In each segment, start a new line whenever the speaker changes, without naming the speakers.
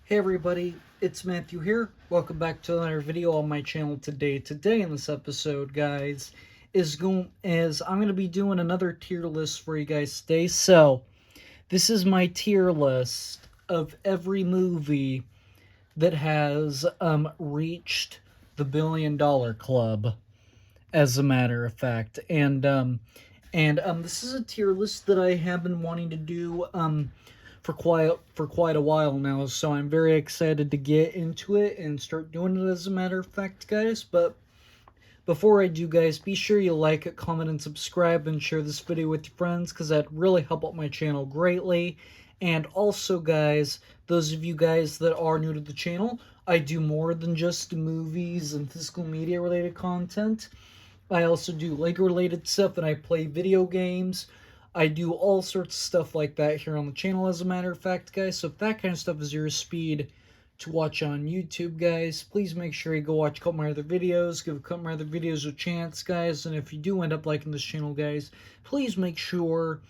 Hey everybody, it's Matthew here. Welcome back to another video on my channel today. Today in this episode, guys, I'm going to be doing another tier list for you guys today. So, this is my tier list of every movie that has reached the $1 billion club, as a matter of fact. And this is a tier list that I have been wanting to do for quite a while now, so I'm very excited to get into it and start doing it, as a matter of fact, guys. But before I do, guys, be sure you like it, comment, and subscribe, and share this video with your friends, because that'd really help out my channel greatly. And also, guys, those of you guys that are new to the channel, I do more than just movies and physical media related content. I also do Lego related stuff, and I play video games. I do all sorts of stuff like that here on the channel, as a matter of fact, guys. So if that kind of stuff is your speed to watch on YouTube, guys, please make sure you go watch a couple of my other videos. Give a couple of my other videos a chance, guys. And if you do end up liking this channel, guys, please make sure,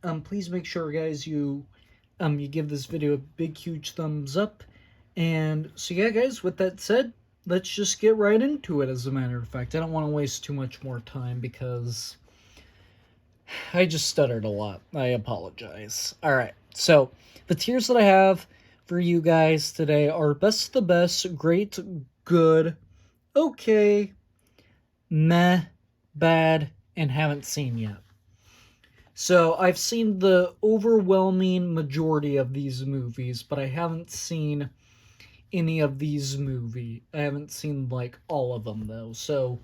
guys, you give this video a big, huge thumbs up. And so, yeah, guys, with that said, let's just get right into it, as a matter of fact. I don't want to waste too much more time because I just stuttered a lot. I apologize. Alright, so the tiers that I have for you guys today are best of the best, great, good, okay, meh, bad, and haven't seen yet. So I've seen the overwhelming majority of these movies, but I haven't seen any of these movies. I haven't seen, like, all of them, though. So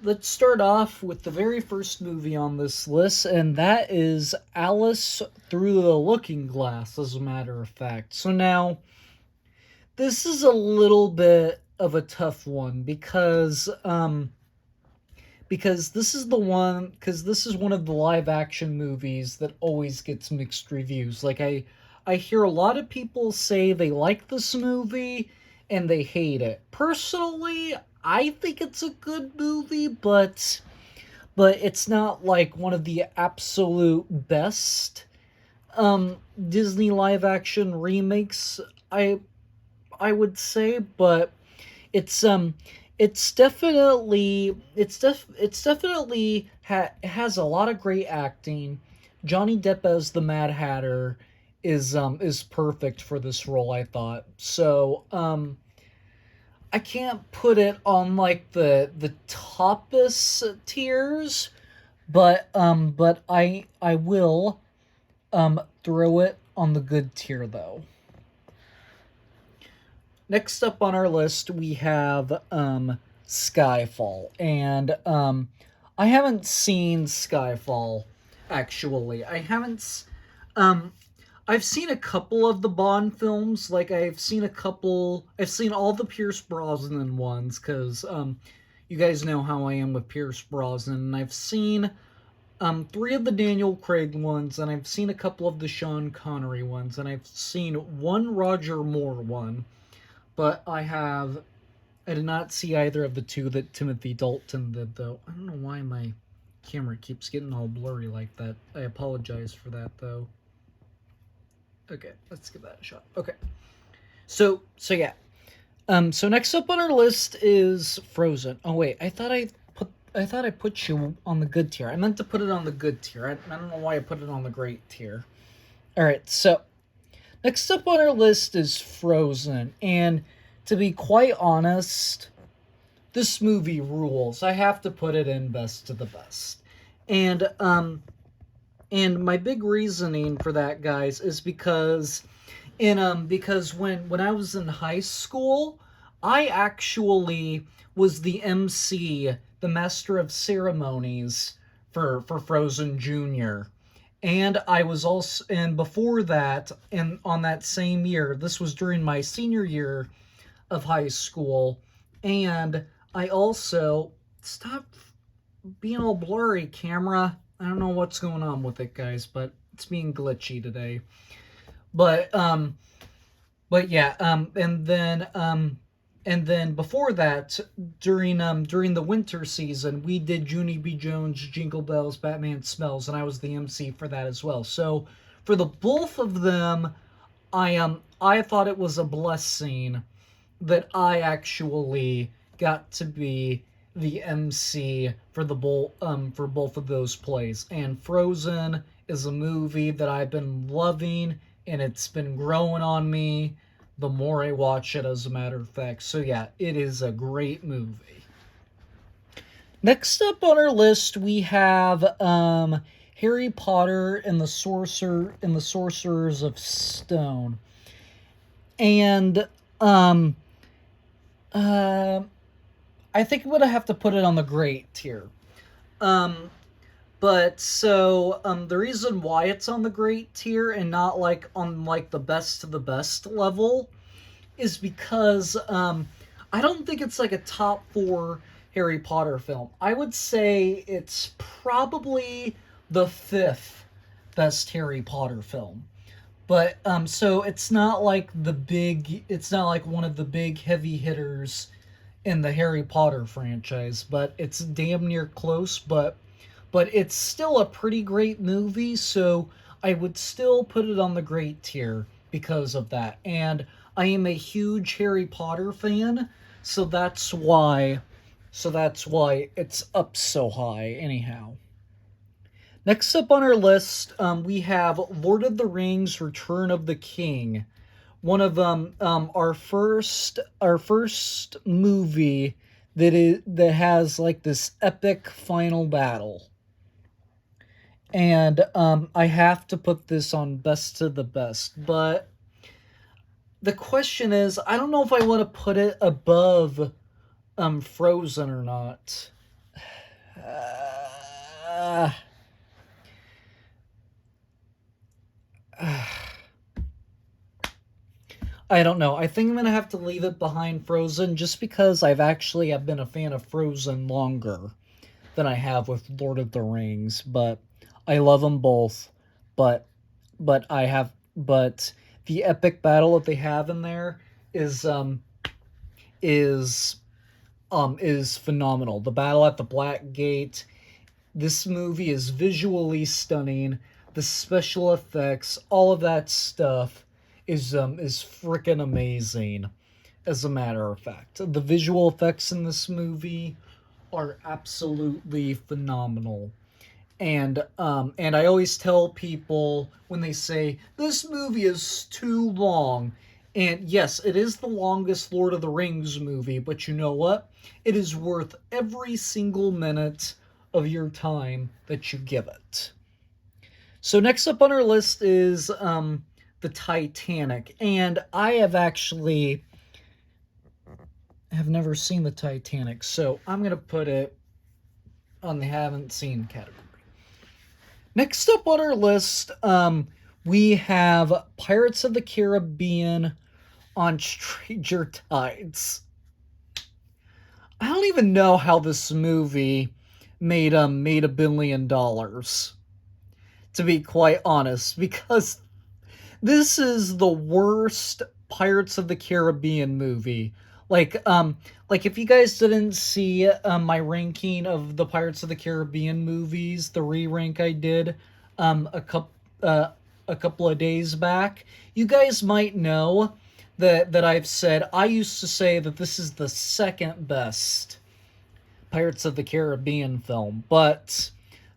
let's start off with the very first movie on this list, and that is Alice Through the Looking Glass, as a matter of fact. So now, this is a little bit of a tough one because this is one of the live action movies that always gets mixed reviews. Like, I hear a lot of people say they like this movie and they hate it. Personally, I think it's a good movie, but it's not like one of the absolute best Disney live action remakes, I would say. But it's definitely has a lot of great acting. Johnny Depp as the Mad Hatter is perfect for this role, I thought. So I can't put it on, like, the toppest tiers, but I will throw it on the good tier, though. Next up on our list, we have Skyfall, and I haven't seen Skyfall, actually. Um I've seen a couple of the Bond films. Like, I've seen all the Pierce Brosnan ones, because you guys know how I am with Pierce Brosnan. And I've seen three of the Daniel Craig ones, and I've seen a couple of the Sean Connery ones, and I've seen one Roger Moore one. But I did not see either of the two that Timothy Dalton did, though. I don't know why my camera keeps getting all blurry like that. I apologize for that, though. Okay, let's give that a shot. Okay. So yeah. So next up on our list is Frozen. Oh wait, I thought I put you on the good tier. I meant to put it on the good tier. I don't know why I put it on the great tier. Alright, so next up on our list is Frozen, and to be quite honest, this movie rules. I have to put it in best of the best. And my big reasoning for that, guys, is because when I was in high school, I actually was the MC, the master of ceremonies for Frozen Junior. And I was also, and before that, and on that same year, this was during my senior year of high school, and I also, stop being all blurry, camera. I don't know what's going on with it, guys, but it's being glitchy today. But yeah, and then before that, during the winter season, we did Junie B. Jones, Jingle Bells, Batman Smells, and I was the MC for that as well. So for the both of them, I thought it was a blessing that I actually got to be the MC for for both of those plays. And Frozen is a movie that I've been loving, and it's been growing on me the more I watch it, as a matter of fact. So yeah, it is a great movie. Next up on our list, we have Harry Potter and the Sorcerers of Stone, and um, uh, I think I'm gonna have to put it on the great tier. Um, the reason why it's on the great tier and not like on like the best to the best level is because I don't think it's like a top four Harry Potter film. I would say it's probably the fifth best Harry Potter film. But so it's not like one of the big heavy hitters in the Harry Potter franchise, but it's damn near close, but it's still a pretty great movie, so I would still put it on the great tier because of that. And I am a huge Harry Potter fan, so that's why it's up so high anyhow. Next up on our list, we have Lord of the Rings: Return of the King, one of our first movie that has like this epic final battle. And I have to put this on best to the best, but the question is, I don't know if I want to put it above Frozen or not. Uh, I don't know. I think I'm gonna have to leave it behind Frozen just because have been a fan of Frozen longer than I have with Lord of the Rings, but I love them both. But but the epic battle that they have in there is is is phenomenal. The battle at the Black Gate. This movie is visually stunning. The special effects, all of that stuff is freaking amazing. As a matter of fact, the visual effects in this movie are absolutely phenomenal. And I always tell people when they say this movie is too long, and yes, it is the longest Lord of the Rings movie, but you know what? It is worth every single minute of your time that you give it. So next up on our list is the Titanic, and I have never seen the Titanic, so I'm gonna put it on the haven't seen category. Next up on our list, we have Pirates of the Caribbean on Stranger Tides. I don't even know how this movie made $1 billion, to be quite honest, because this is the worst Pirates of the Caribbean movie. Like if you guys didn't see my ranking of the Pirates of the Caribbean movies, the re-rank I did um, a couple a couple of days back, you guys might know that I've said I used to say that this is the second best Pirates of the Caribbean film, but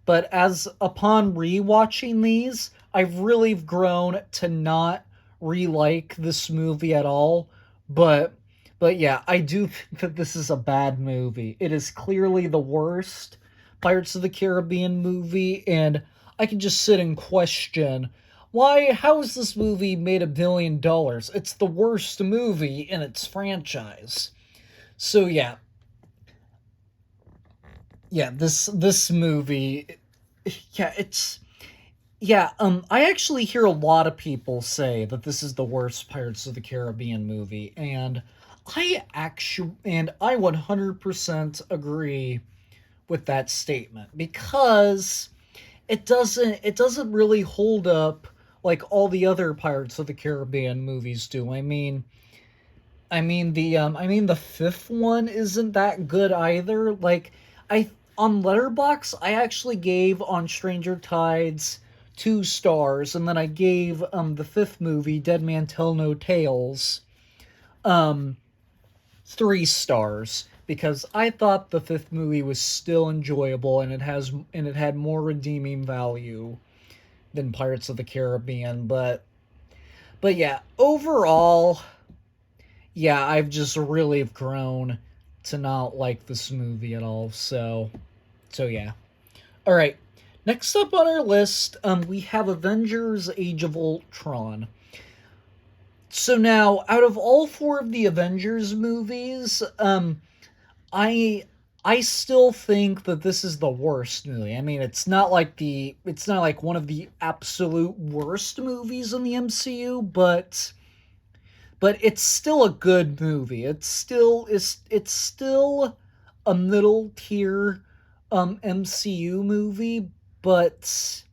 as upon rewatching these, I've really grown to not re-like this movie at all. But but yeah, I do think that this is a bad movie. It is clearly the worst Pirates of the Caribbean movie, and I can just sit and question how is this movie made $1 billion? It's the worst movie in its franchise. So yeah, this movie, yeah, it's yeah. I actually hear a lot of people say that this is the worst Pirates of the Caribbean movie, and I 100% agree with that statement because it doesn't really hold up like all the other Pirates of the Caribbean movies do. I mean the fifth one isn't that good either. Like I on Letterbox, I actually gave On Stranger Tides 2 stars, and then I gave the fifth movie, Dead Man Tell No Tales, um 3 stars because I thought the fifth movie was still enjoyable and it had more redeeming value than Pirates of the Caribbean, but yeah, overall, yeah, I've just really grown to not like this movie at all. So yeah. All right. Next up on our list, we have Avengers: Age of Ultron. So now, out of all 4 of the Avengers movies, I I still think that this is the worst movie. I mean, it's not like one of the absolute worst movies in the MCU, but it's still a good movie. It's still a middle tier MCU movie, but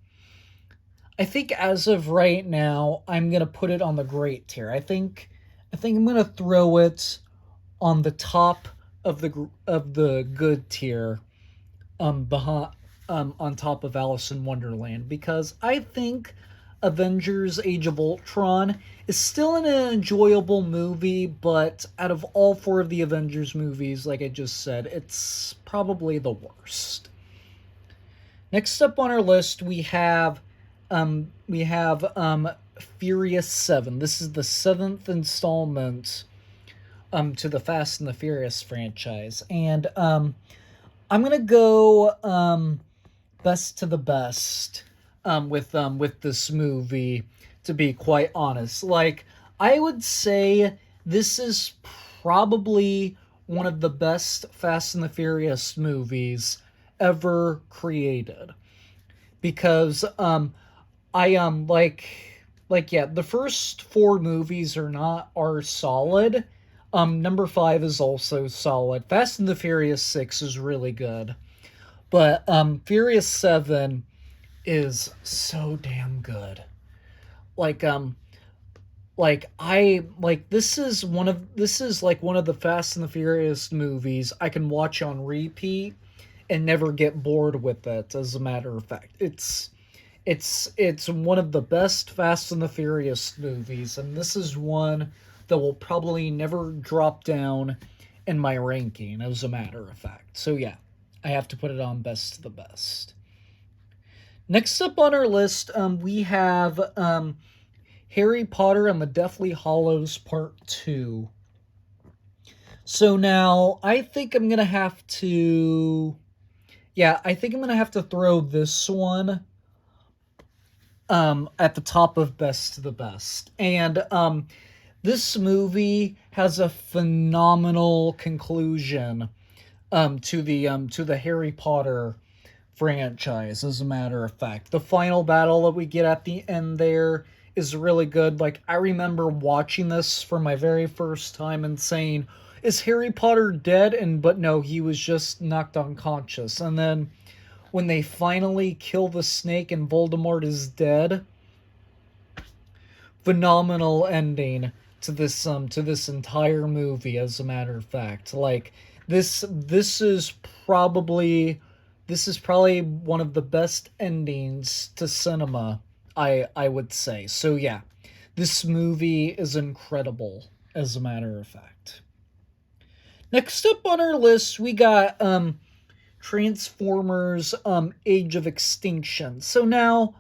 I think as of right now, I'm gonna put it on the great tier. I think I'm gonna throw it on the top of the good tier, behind on top of Alice in Wonderland, because I think Avengers: Age of Ultron is still an enjoyable movie, but out of all 4 of the Avengers movies, like I just said, it's probably the worst. Next up on our list, we have Furious 7. This is the 7th installment to the Fast and the Furious franchise, and I'm gonna go best to the best with this movie. To be quite honest, like I would say, this is probably one of the best Fast and the Furious movies ever created, because I yeah, the first 4 movies are solid. Number 5 is also solid. Fast and the Furious 6 is really good. But Furious 7 is so damn good. Like this is like one of the Fast and the Furious movies I can watch on repeat and never get bored with it, as a matter of fact. It's one of the best Fast and the Furious movies, and this is one that will probably never drop down in my ranking, as a matter of fact. So yeah, I have to put it on best to the best. Next up on our list, we have Harry Potter and the Deathly Hollows Part 2. So now, I think I'm gonna have to throw this one at the top of best to the best. And this movie has a phenomenal conclusion to the Harry Potter franchise, as a matter of fact. The final battle that we get at the end there is really good. Like, I remember watching this for my very first time and saying, is Harry Potter dead? And but no, he was just knocked unconscious. And then when they finally kill the snake and Voldemort is dead, phenomenal ending to this entire movie, as a matter of fact. Like, this is probably one of the best endings to cinema, I would say. So yeah, this movie is incredible, as a matter of fact. Next up on our list, we got Transformers Age of Extinction. So now,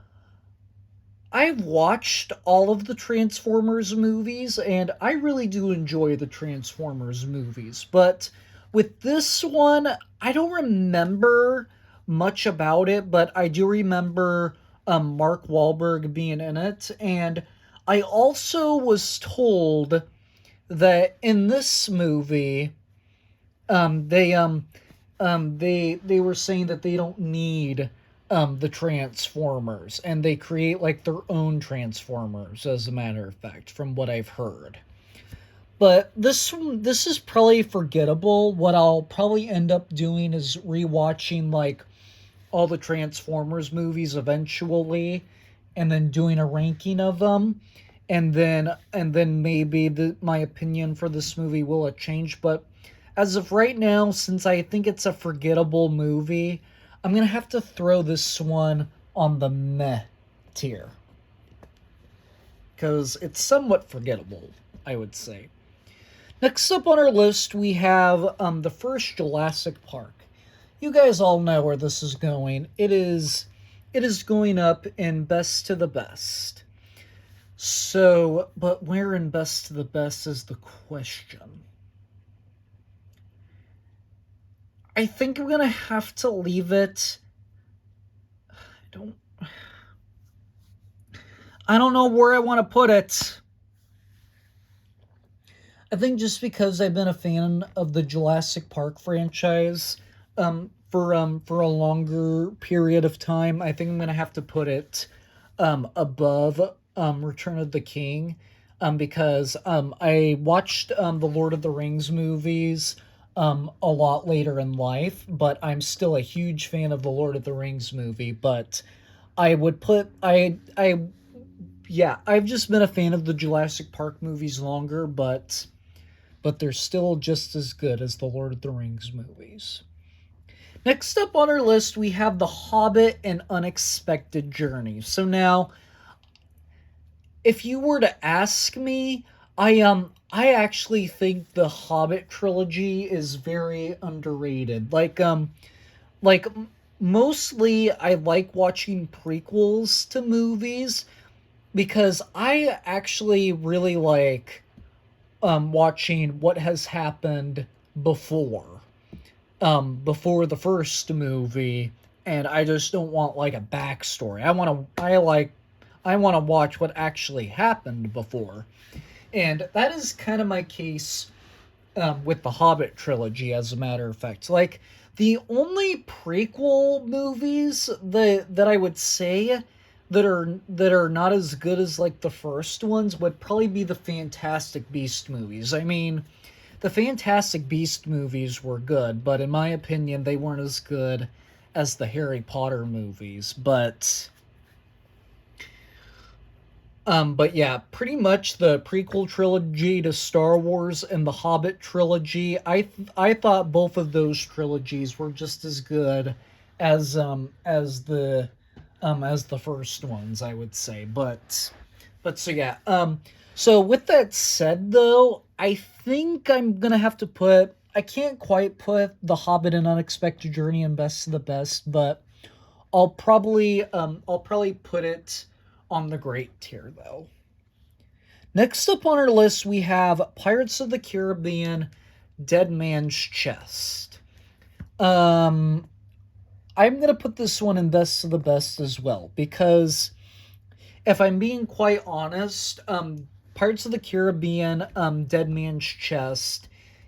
I've watched all of the Transformers movies, and I really do enjoy the Transformers movies. But with this one, I don't remember much about it, but I do remember Mark Wahlberg being in it. And I also was told that in this movie, um, they um, they were saying that they don't need the Transformers, and they create like their own Transformers, as a matter of fact, from what I've heard. But this is probably forgettable. What I'll probably end up doing is rewatching like all the Transformers movies eventually, and then doing a ranking of them, and then maybe my opinion for this movie will have changed. But as of right now, since I think it's a forgettable movie, I'm gonna have to throw this one on the meh tier because it's somewhat forgettable, I would say. Next up on our list, we have the first Jurassic Park. You guys all know where this is going. It is going up in best to the best. So, but where in best to the best is the question. I think I'm gonna have to leave it. Don't I don't know where I want to put it. I think just because I've been a fan of the Jurassic Park franchise for a longer period of time, I think I'm gonna have to put it above Return of the King, because I watched the Lord of the Rings movies a lot later in life, but I'm still a huge fan of the Lord of the Rings movie. But I would put I yeah, I've just been a fan of the Jurassic Park movies longer, but they're still just as good as the Lord of the Rings movies. Next up on our list, we have The Hobbit and Unexpected Journey. So now, if you were to ask me, I actually think the Hobbit trilogy is very underrated. Like mostly I like watching prequels to movies because I actually really like watching what has happened before before the first movie, and I just don't want like a backstory. I want to watch what actually happened before. And that is kind of my case with the Hobbit trilogy, as a matter of fact. Like, the only prequel movies that I would say that are not as good as like the first ones would probably be the Fantastic Beast movies. I mean, the Fantastic Beast movies were good, but in my opinion, they weren't as good as the Harry Potter movies. But yeah, pretty much the prequel trilogy to Star Wars and the Hobbit trilogy. I thought both of those trilogies were just as good as the first ones, I would say. But so yeah. So with that said, though, I think I'm gonna have to put. I can't quite put The Hobbit and Unexpected Journey in best of the best, but I'll probably put it on the great tier though. Next up on our list, we have Pirates of the Caribbean: Dead Man's Chest. Um, I'm gonna put this one in best of the best as well because if I'm being quite honest, Pirates of the Caribbean: Dead Man's Chest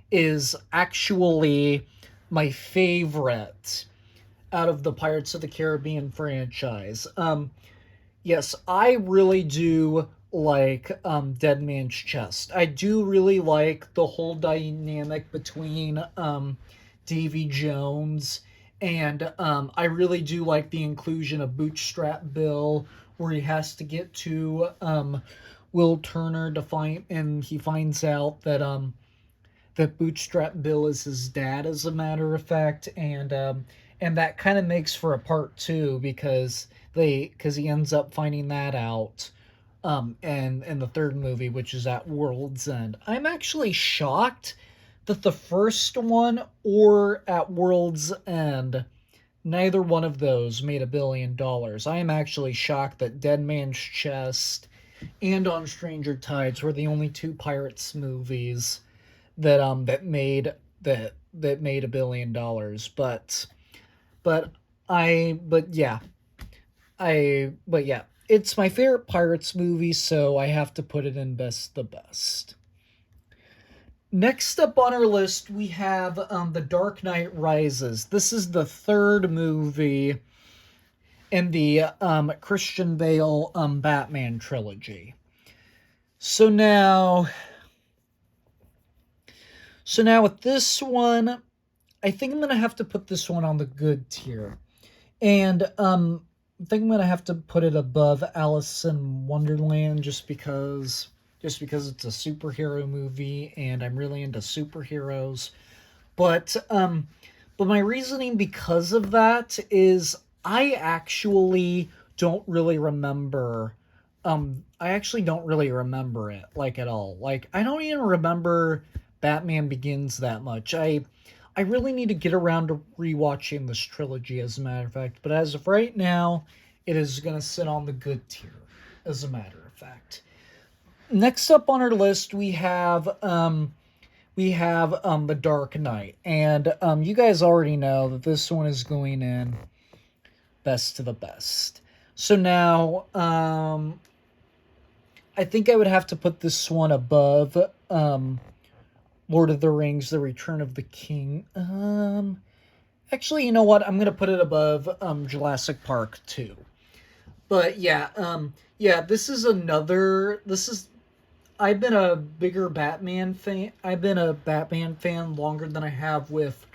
is actually my favorite out of the Pirates of the Caribbean franchise. Yes, I really do like Dead Man's Chest. I do really like the whole dynamic between Davy Jones, and I really do like the inclusion of Bootstrap Bill, where he has to get to Will Turner to find, and he finds out that Bootstrap Bill is his dad, as a matter of fact, and that kind of makes for a part two because he ends up finding that out and in the third movie, which is at World's End. I'm actually shocked that the first one or at World's End, neither one of those made $1 billion. I am actually shocked that Dead Man's Chest and On Stranger Tides were the only two Pirates movies that made $1 billion. But but yeah, it's my favorite Pirates movie, so I have to put it in best the best. Next up on our list, we have The Dark Knight Rises. This is the third movie in the Christian Bale Batman trilogy. So now with this one, I think I'm gonna have to put this one on the good tier, and I think I'm gonna have to put it above Alice in Wonderland just because it's a superhero movie and I'm really into superheroes. But my reasoning because of that is I actually don't really remember. I actually don't really remember it like at all. Like I don't even remember Batman Begins that much. I really need to get around to rewatching this trilogy, as a matter of fact. But as of right now, it is gonna sit on the good tier, as a matter of fact. Next up on our list, we have The Dark Knight, and you guys already know that this one is going in best to the best. So now, I think I would have to put this one above Lord of the Rings: The Return of the King. Actually, you know what? I'm gonna put it above Jurassic Park 2. But yeah, this is another. This is I've been a bigger Batman fan. I've been a Batman fan longer than I have with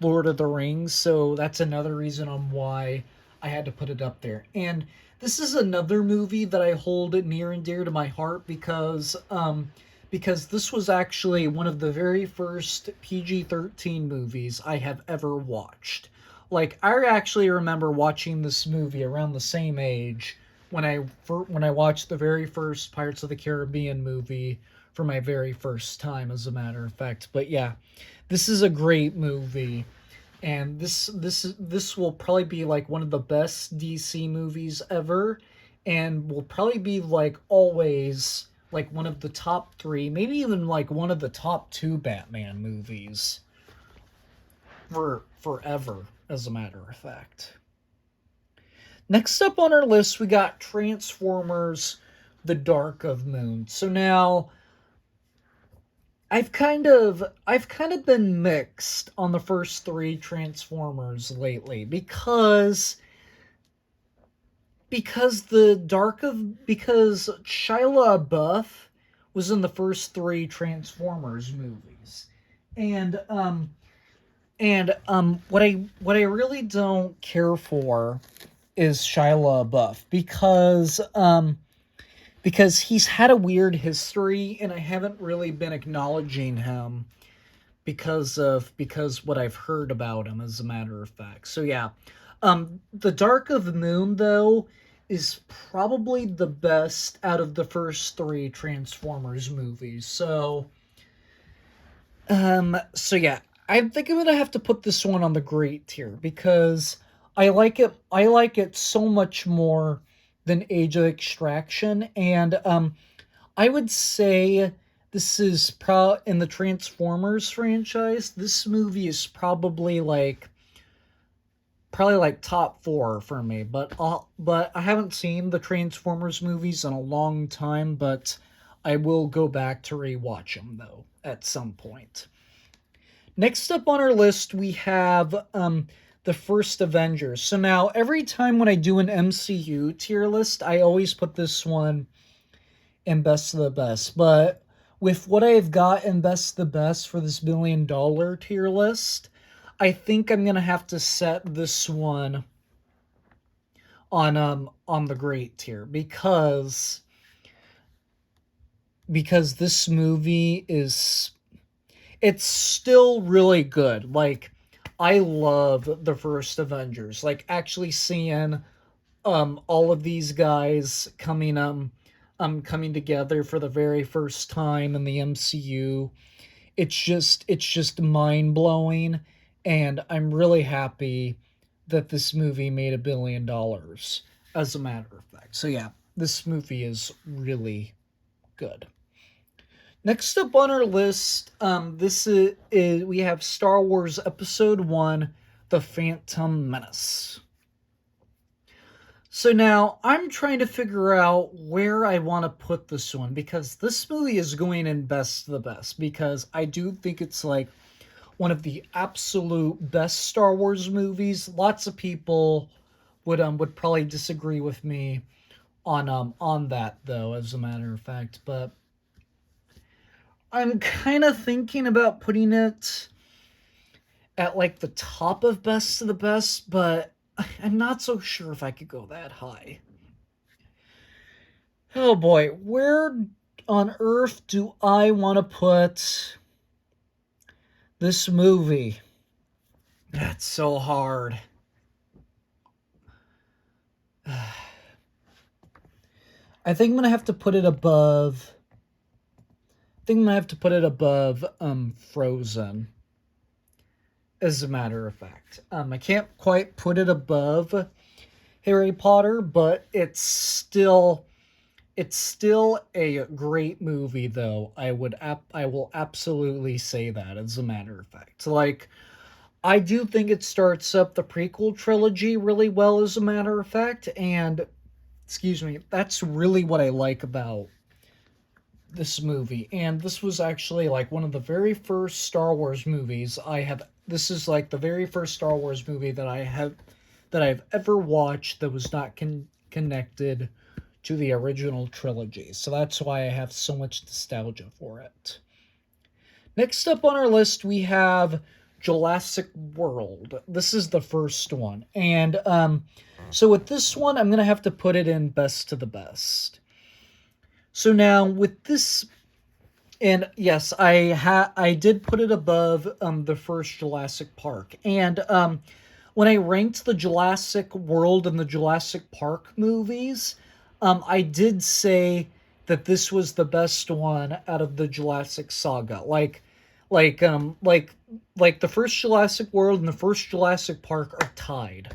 Lord of the Rings, so that's another reason on why I had to put it up there. And this is another movie that I hold near and dear to my heart because this was actually one of the very first PG-13 movies I have ever watched. Like I actually remember watching this movie around the same age when I watched the very first Pirates of the Caribbean movie for my very first time, as a matter of fact. But yeah, this is a great movie, and this will probably be like one of the best DC movies ever, and will probably be like always like one of the top three, maybe even like one of the top two Batman movies for forever, as a matter of fact. Next up on our list, we got Transformers: The Dark of Moon. So now I've kind of been mixed on the first three Transformers lately because Shia LaBeouf was in the first three Transformers movies. And what I really don't care for is Shia LaBeouf because he's had a weird history and I haven't really been acknowledging him because what I've heard about him, as a matter of fact. So yeah. The Dark of the Moon though is probably the best out of the first three Transformers movies. So yeah, I think I'm gonna have to put this one on the great tier because I like it so much more than Age of Extraction, and I would say this is in the Transformers franchise. This movie is probably like top four for me. But I haven't seen the Transformers movies in a long time. But I will go back to rewatch them though at some point. Next up on our list, we have the first Avengers. So now every time when I do an MCU tier list, I always put this one in best of the best. But with what I've got in best of the best for this $1 billion tier list, I think I'm gonna have to set this one on the great tier because this movie is it's still really good. Like I love the first Avengers. Like actually seeing all of these guys coming together for the very first time in the MCU. It's just mind-blowing, and I'm really happy that this movie made $1 billion, as a matter of fact. So yeah, this movie is really good. Next up on our list, this is we have Star Wars Episode 1, The Phantom Menace. So now I'm trying to figure out where I want to put this one because this movie is going in best of the best because I do think it's like one of the absolute best Star Wars movies. Lots of people would probably disagree with me on that though, as a matter of fact, but I'm kind of thinking about putting it at like the top of best of the best, but I'm not so sure if I could go that high. Oh boy, where on earth do I want to put this movie? That's so hard. I think I'm gonna have to put it above. I think I'm gonna have to put it above Frozen. As a matter of fact, I can't quite put it above Harry Potter, but it's still a great movie, though. I will absolutely say that, as a matter of fact. Like, I do think it starts up the prequel trilogy really well, as a matter of fact, and excuse me, that's really what I like about this movie. And this was actually like one of the very first Star Wars movies I have. This is like the very first Star Wars movie that I've ever watched that was not connected to the original trilogy. So that's why I have so much nostalgia for it. Next up on our list, we have Jurassic World. This is the first one. And so with this one, I'm going to have to put it in best to the best. So now with this, and yes, I did put it above the first Jurassic Park. And when I ranked the Jurassic World and the Jurassic Park movies, I did say that this was the best one out of the Jurassic saga. Like um like like the first Jurassic World and the first Jurassic Park are tied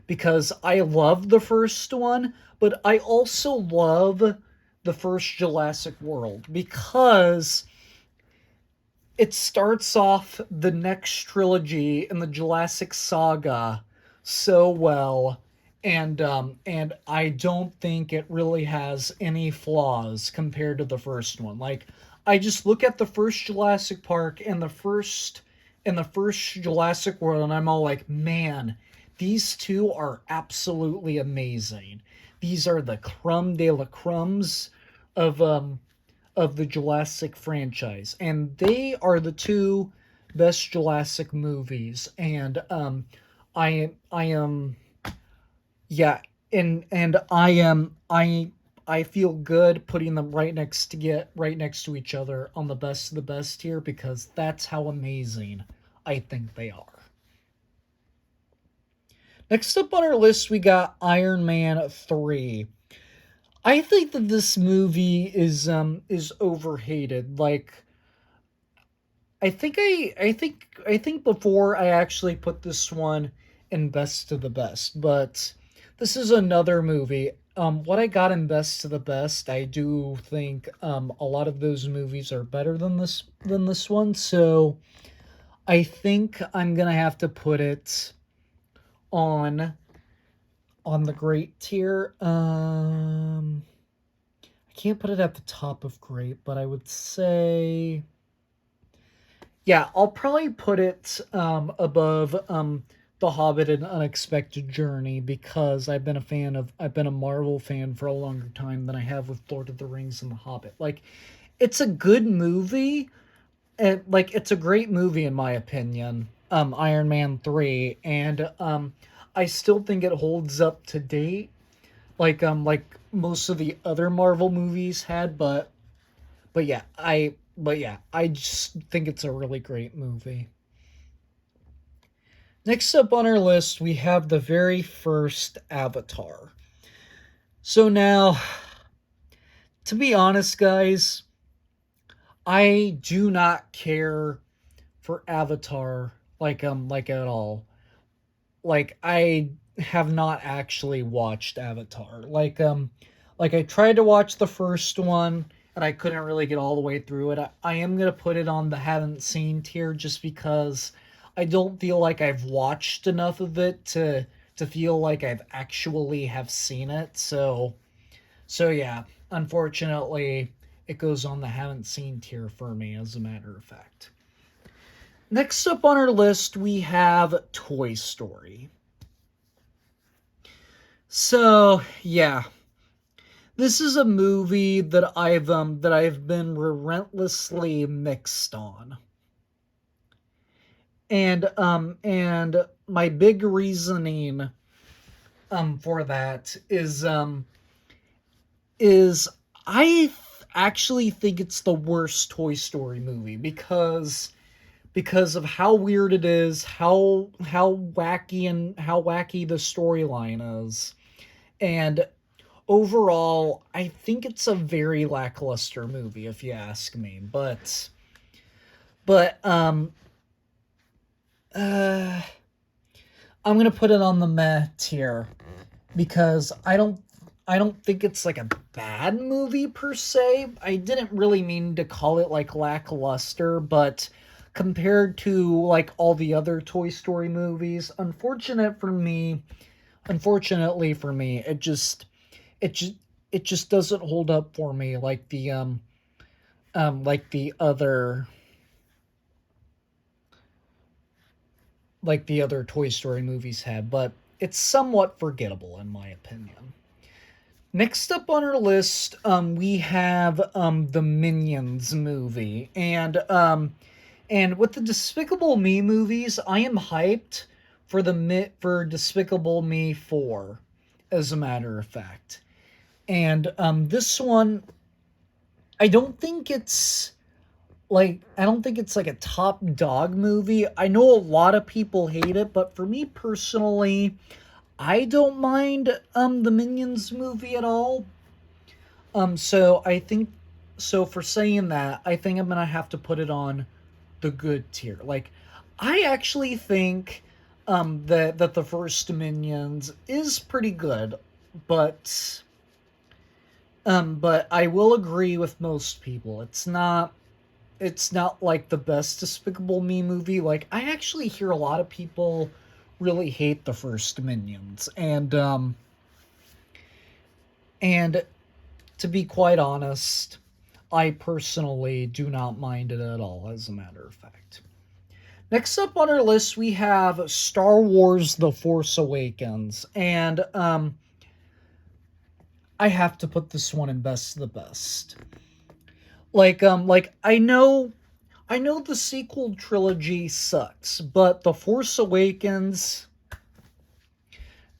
because I love the first one, but I also love the first Jurassic World because it starts off the next trilogy in the Jurassic saga so well, and I don't think it really has any flaws compared to the first one. Like, I just look at the first Jurassic Park and the first Jurassic World, and I'm all like, man, these two are absolutely amazing. These are the crumb de la crumbs of the Jurassic franchise, and they are the two best Jurassic movies. And I am, yeah, and I feel good putting them right next to each other on the best of the best here because that's how amazing I think they are. Next up on our list, we got Iron Man 3. I think that this movie is overhated. Like, I think before I actually put this one in best to the best, but this is another movie. What I got in best to the best, I do think a lot of those movies are better than this one. So I think I'm gonna have to put it on on the great tier. I can't put it at the top of great, but I would say, yeah, I'll probably put it above The Hobbit and Unexpected Journey because I've been a Marvel fan for a longer time than I have with Lord of the Rings and The Hobbit. Like, it's a good movie, and like it's a great movie in my opinion. Iron Man 3, and I still think it holds up to date like most of the other Marvel movies had, but yeah, I just think it's a really great movie. Next up on our list, we have the very first Avatar. So now, to be honest, guys, I do not care for Avatar like at all. Like, I have not actually watched Avatar. Like I tried to watch the first one and I couldn't really get all the way through it. I am gonna put it on the haven't seen tier just because I don't feel like I've watched enough of it to feel like I've actually have seen it. So yeah, unfortunately, it goes on the haven't seen tier for me, as a matter of fact. Next up on our list, we have Toy Story. So yeah, this is a movie that I've been relentlessly mixed on, and my big reasoning for that is actually think it's the worst Toy Story movie because of how weird it is, how wacky the storyline is, and overall, I think it's a very lackluster movie, if you ask me. But uh, I'm gonna put it on the meh tier because I don't think it's like a bad movie per se. I didn't really mean to call it like lackluster, but compared to like all the other Toy Story movies, unfortunately for me, it just it just doesn't hold up for me like the other Toy Story movies had, but it's somewhat forgettable in my opinion. Next up on our list, we have the Minions movie, and with the Despicable Me movies, I am hyped for Despicable Me 4, as a matter of fact. And this one, I don't think it's I don't think it's like a top dog movie. I know a lot of people hate it, but for me personally, I don't mind the Minions movie at all. So I think so for saying that, I think I'm gonna have to put it on the good tier. Like, I actually think that the first Minions is pretty good, but but I will agree with most people. It's not like the best Despicable Me movie. Like, I actually hear a lot of people really hate the first Minions, and to be quite honest, I personally do not mind it at all, as a matter of fact. Next up on our list, we have Star Wars The Force Awakens. And I have to put this one in best of the best. I know the sequel trilogy sucks, but The Force Awakens,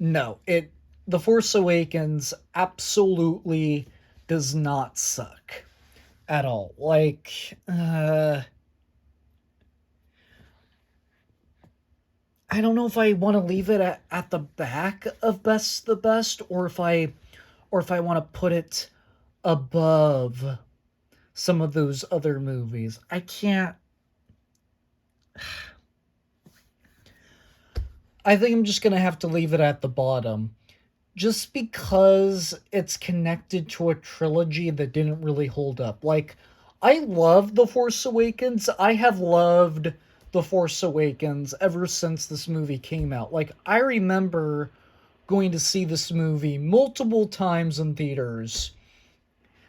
no, it The Force Awakens absolutely does not suck at all. I don't know if I want to leave it at the back of best the best, or if I want to put it above some of those other movies. I can't. I think I'm just gonna have to leave it at the bottom, just because it's connected to a trilogy that didn't really hold up. Like, I love The Force Awakens. I have loved The Force Awakens ever since this movie came out. Like, I remember going to see this movie multiple times in theaters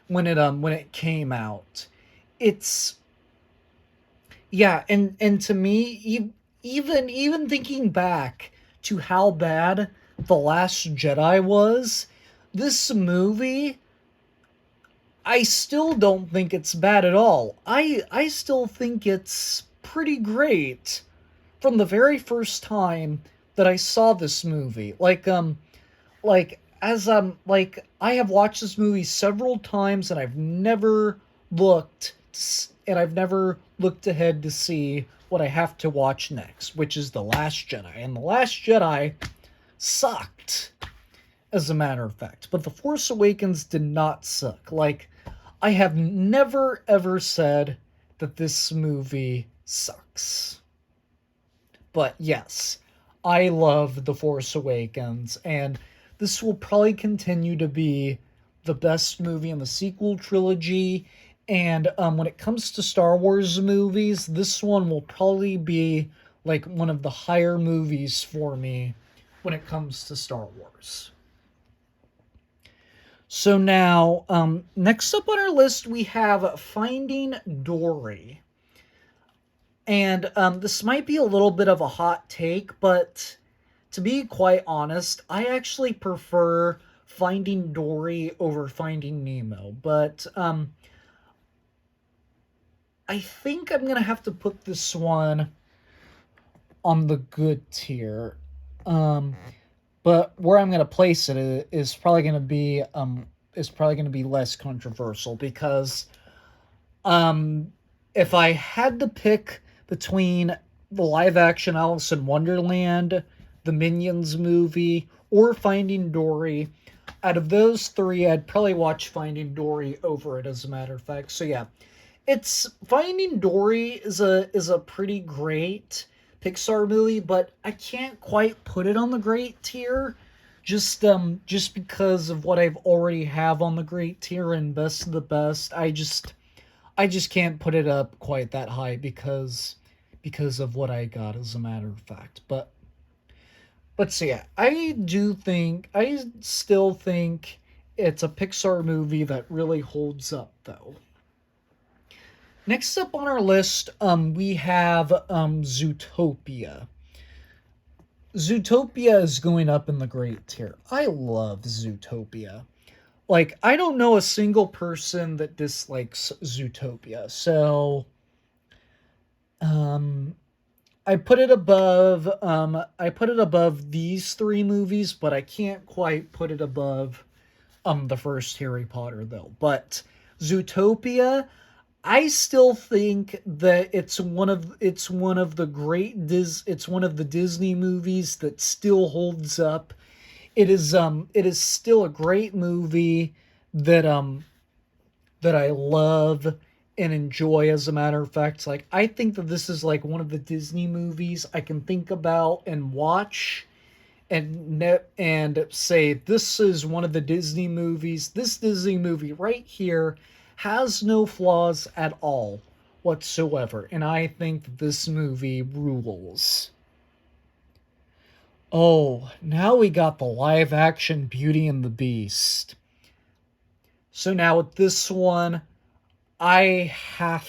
when it came out. It's Yeah, and to me, even thinking back to how bad The Last Jedi was, this movie, I still don't think it's bad at all. I still think it's pretty great from the very first time that I saw this movie. I have watched this movie several times, and I've never looked ahead to see what I have to watch next, which is The Last Jedi. And The Last Jedi sucked, as a matter of fact. But The Force Awakens did not suck. Like, I have never ever said that this movie sucks. But yes, I love The Force Awakens, and this will probably continue to be the best movie in the sequel trilogy. And when it comes to Star Wars movies, this one will probably be like one of the higher movies for me when it comes to Star Wars. So now, next up on our list, we have Finding Dory. And this might be a little bit of a hot take, but to be quite honest, I actually prefer Finding Dory over Finding Nemo. But I think I'm gonna have to put this one on the good tier. But where I'm gonna place it is probably gonna be less controversial, because if I had to pick between the live action Alice in Wonderland, the Minions movie, or Finding Dory, out of those three, I'd probably watch Finding Dory over it, as a matter of fact. So yeah, it's Finding Dory is a pretty great Pixar movie, but I can't quite put it on the great tier. Just because of what I've already have on the great tier and best of the best. I just can't put it up quite that high because of what I got, as a matter of fact. But so yeah, I still think it's a Pixar movie that really holds up though. Next up on our list, we have Zootopia. Zootopia is going up in the great tier. I love Zootopia. Like, I don't know a single person that dislikes Zootopia. So, um, I put it above these three movies, but I can't quite put it above the first Harry Potter though. But Zootopia, I still think that it's one of the Disney movies that still holds up. It is still a great movie that that I love and enjoy, as a matter of fact. Like, I think that this is like one of the Disney movies I can think about and watch and say this is one of the Disney movies. This Disney movie right here has no flaws at all whatsoever, and I think that this movie rules. Oh, now we got the live action Beauty and the Beast. So now with this one, I have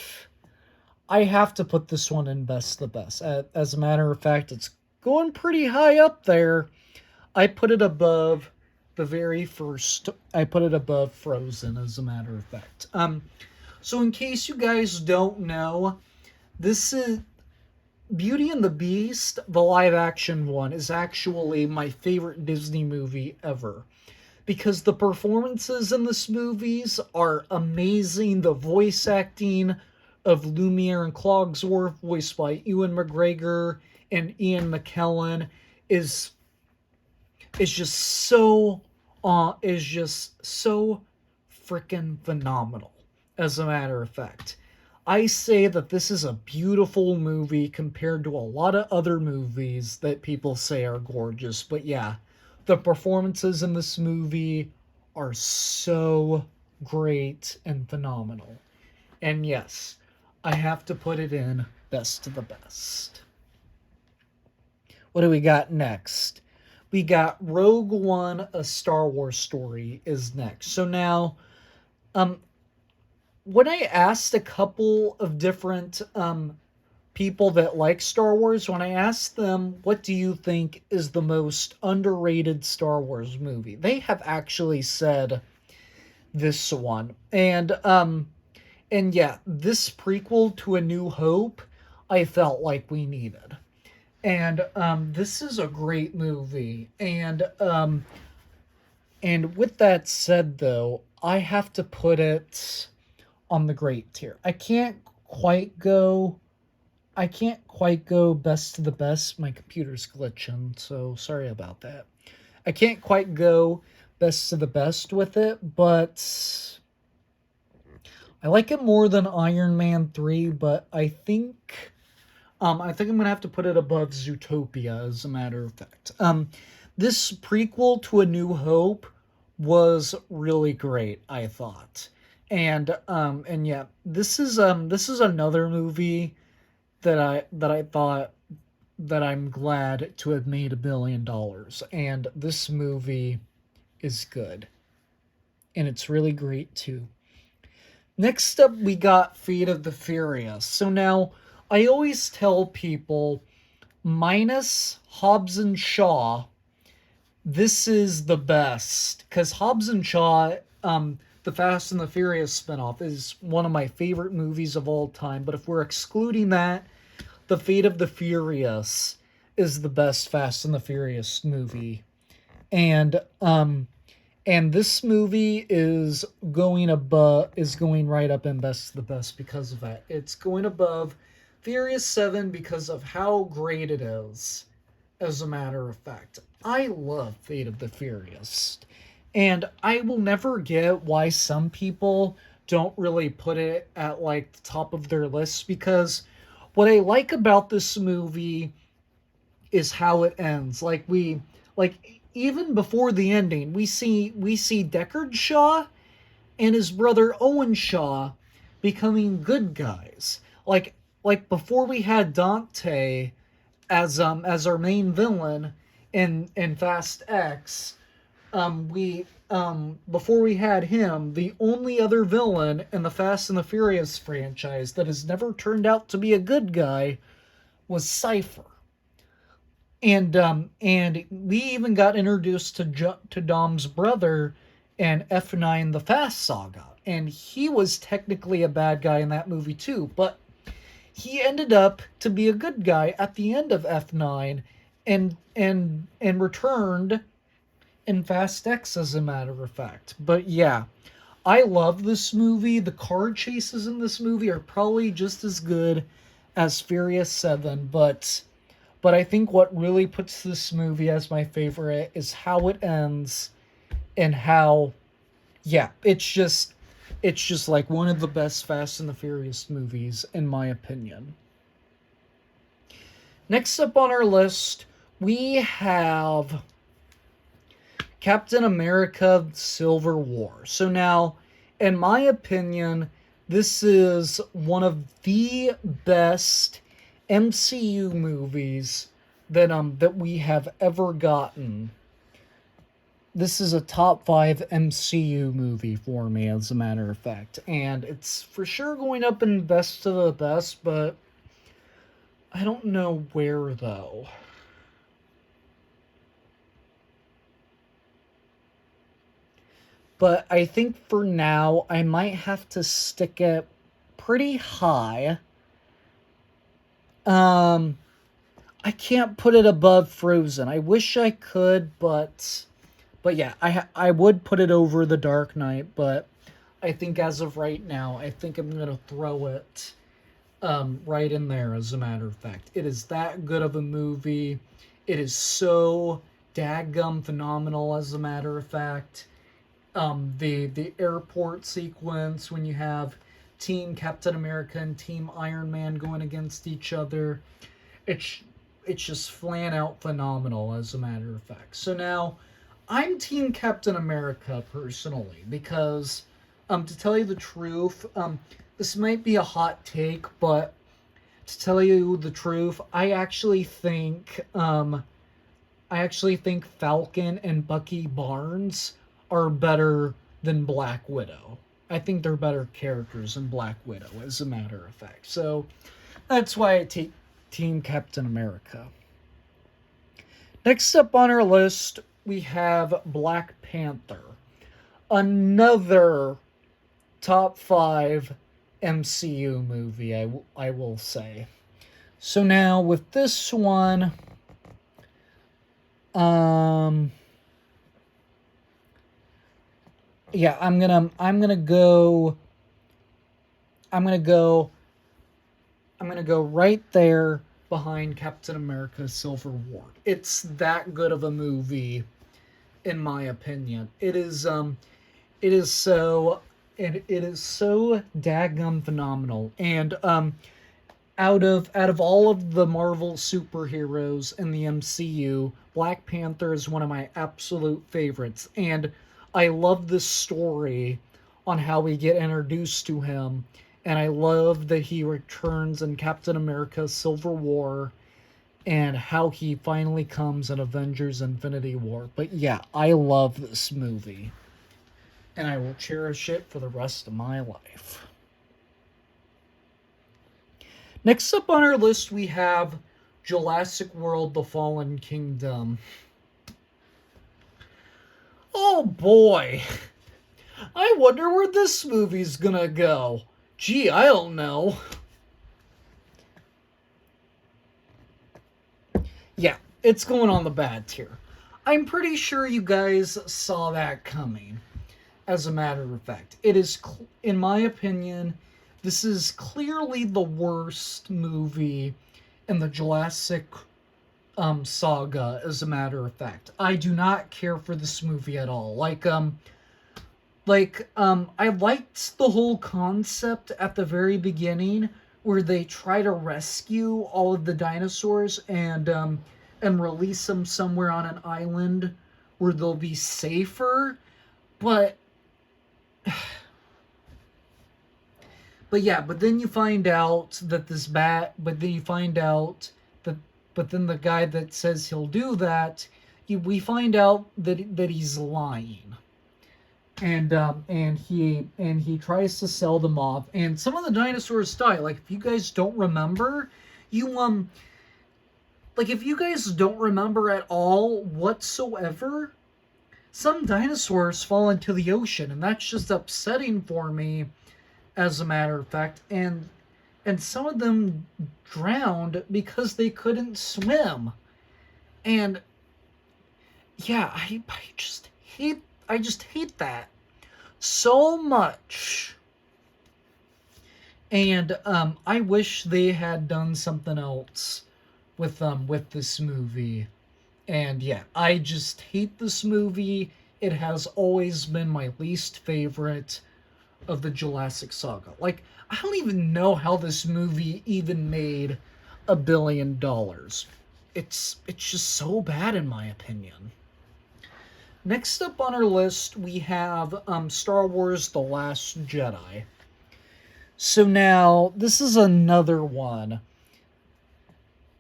I have to put this one in best the best. As a matter of fact, it's going pretty high up there. I put it above the very first. I put it above Frozen, as a matter of fact. So in case you guys don't know, this is Beauty and the Beast, the live action one, is actually my favorite Disney movie ever. Because the performances in this movies are amazing. The voice acting of Lumiere and Cogsworth, voiced by Ewan McGregor and Ian McKellen, is is just so freaking phenomenal. As a matter of fact, I say that this is a beautiful movie compared to a lot of other movies that people say are gorgeous. But yeah, the performances in this movie are so great and phenomenal. And yes, I have to put it in best of the best. What do we got next? We got Rogue One, a Star Wars story is next. So now, um, when I asked a couple of different people that like Star Wars, when I asked them, what do you think is the most underrated Star Wars movie? They have actually said this one. And yeah, this prequel to A New Hope, I felt like we needed. And this is a great movie. And with that said though, I have to put it on the great tier. I can't quite go best to the best. My computer's glitching, so sorry about that. I can't quite go best to the best with it, but I like it more than Iron Man 3, but I think I'm gonna have to put it above Zootopia, as a matter of fact. This prequel to A New Hope was really great, I thought. And yeah, this is another movie that I thought that I'm glad to have made $1 billion. And this movie is good. And it's really great too. Next up, we got Fate of the Furious. So now, I always tell people, minus Hobbs and Shaw, this is the best. Because Hobbs and Shaw, the Fast and the Furious spinoff, is one of my favorite movies of all time. But if we're excluding that, The Fate of the Furious is the best Fast and the Furious movie. And and this movie is going right up in best of the best because of that. It's going above Furious 7 because of how great it is. As a matter of fact, I love Fate of the Furious. And I will never get why some people don't really put it at like the top of their lists, because what I like about this movie is how it ends. Like even before the ending, we see Deckard Shaw and his brother Owen Shaw becoming good guys. Like before we had Dante as our main villain in Fast X, we before we had him, the only other villain in the Fast and the Furious franchise that has never turned out to be a good guy was Cypher. And we even got introduced to Dom's brother in F9 The Fast Saga, and he was technically a bad guy in that movie too, but he ended up to be a good guy at the end of F9, and returned in Fast X, as a matter of fact. But yeah, I love this movie. The car chases in this movie are probably just as good as Furious 7, but I think what really puts this movie as my favorite is how it ends, and how, yeah, it's just like one of the best Fast and the Furious movies in my opinion. Next up on our list, we have Captain America Civil War. So now, in my opinion, this is one of the best MCU movies that we have ever gotten. This is a top 5 MCU movie for me, as a matter of fact. And it's for sure going up in best of the best, but I don't know where though. But I think for now I might have to stick it pretty high. Um I can't put it above Frozen. I wish I could, but yeah, I would put it over The Dark Knight, but I think as of right now, I think I'm gonna throw it right in there. As a matter of fact, it is that good of a movie. It is so daggum phenomenal. As a matter of fact, the airport sequence when you have Team Captain America and Team Iron Man going against each other, it's it's just flat out phenomenal, as a matter of fact. So now, I'm Team Captain America personally, because, to tell you the truth, this might be a hot take, but to tell you the truth, I actually think Falcon and Bucky Barnes are better than Black Widow. I think they're better characters than Black Widow, as a matter of fact. So that's why I take Team Captain America. Next up on our list, we have Black Panther. Another top 5 MCU movie, I will say. So now with this one, um, yeah, I'm gonna go, I'm gonna go right there behind Captain America: Civil War. It's that good of a movie, in my opinion. It is so, it is so daggum phenomenal. And out of all of the Marvel superheroes in the MCU, Black Panther is one of my absolute favorites, and I love this story on how we get introduced to him, and I love that he returns in Captain America: Civil War, and how he finally comes in Avengers: Infinity War. But yeah, I love this movie, and I will cherish it for the rest of my life. Next up on our list, we have Jurassic World: The Fallen Kingdom. Oh boy, I wonder where this movie's gonna go. Gee, I don't know. Yeah, it's going on the bad tier. I'm pretty sure you guys saw that coming. As a matter of fact, in my opinion, this is clearly the worst movie in the Jurassic saga, as a matter of fact. I do not care for this movie at all. I liked the whole concept at the very beginning where they try to rescue all of the dinosaurs and release them somewhere on an island where they'll be safer. But but then you find out that this bat but then you find out that but then the guy that says he'll do that, we find out that he's lying. And he tries to sell them off, and some of the dinosaurs die. Like, if you guys don't remember, you like, if you guys don't remember at all whatsoever, some dinosaurs fall into the ocean, and that's just upsetting for me, as a matter of fact. And some of them drowned because they couldn't swim. And yeah, I just hate that so much. And I wish they had done something else with this movie. And yeah, I just hate this movie. It has always been my least favorite of the Jurassic Saga. Like, I don't even know how this movie even made $1 billion. It's just so bad, in my opinion. Next up on our list, we have Star Wars The Last Jedi. So now, this is another one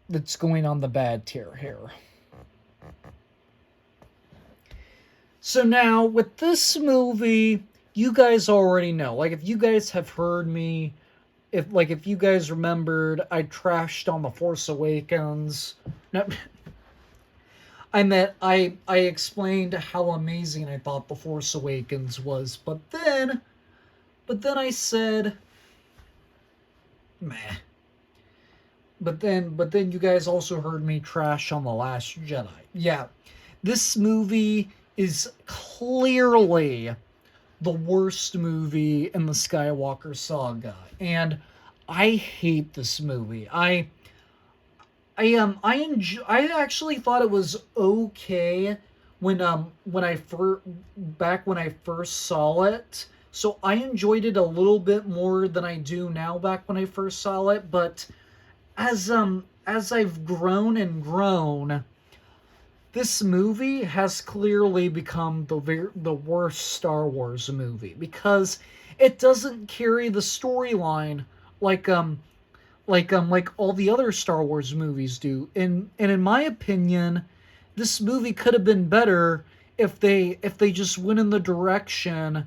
that's going on the bad tier here. So now, with this movie, you guys already know. Like, if you guys have heard me, if you guys remembered, I trashed on The Force Awakens. No, I explained how amazing I thought The Force Awakens was, but then I said, meh. But then you guys also heard me trash on The Last Jedi. Yeah, this movie is clearly the worst movie in the Skywalker saga, and I hate this movie. I actually thought it was okay when I first saw it. So I enjoyed it a little bit more than I do now back when I first saw it, but as I've grown and grown, this movie has clearly become the worst Star Wars movie because it doesn't carry the storyline like all the other Star Wars movies do. And in my opinion, this movie could have been better if they just went in the direction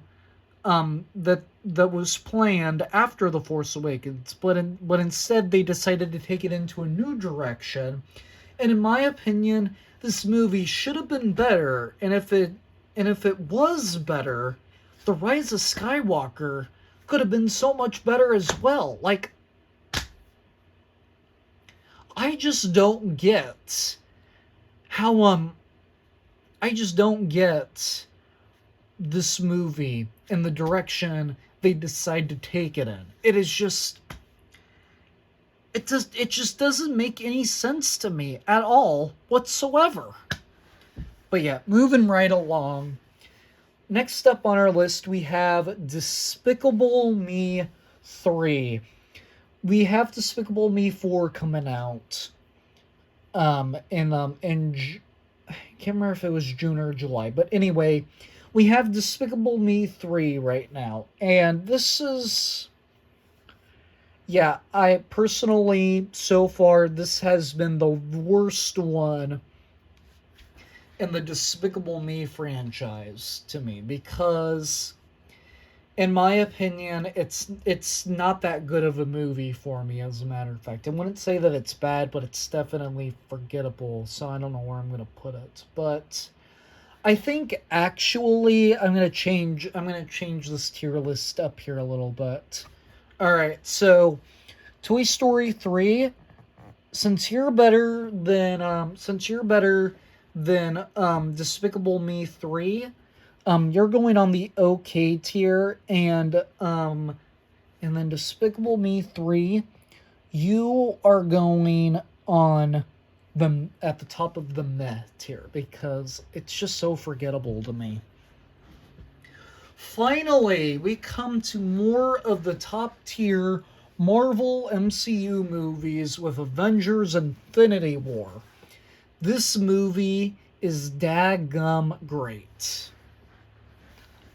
that was planned after The Force Awakens, but instead they decided to take it into a new direction. And in my opinion, this movie should have been better. And if it was better, The Rise of Skywalker could have been so much better as well. Like, I just don't get how I just don't get this movie and the direction they decide to take it in. It just doesn't make any sense to me at all whatsoever. But yeah, moving right along. Next up on our list, we have Despicable Me 3. We have Despicable Me 4 coming out. I can't remember if it was June or July, but anyway, we have Despicable Me 3 right now. And this is, yeah, I personally, so far, this has been the worst one in the Despicable Me franchise to me, because in my opinion, it's not that good of a movie for me, as a matter of fact. I wouldn't say that it's bad, but it's definitely forgettable, so I don't know where I'm going to put it. But I think actually I'm going to change this tier list up here a little bit. All right, so Toy Story 3, since you're better than Despicable Me 3, you're going on the okay tier, and then Despicable Me 3, you are going on at the top of the meh tier because it's just so forgettable to me. Finally, we come to more of the top tier Marvel MCU movies with Avengers Infinity War. This movie is daggum great.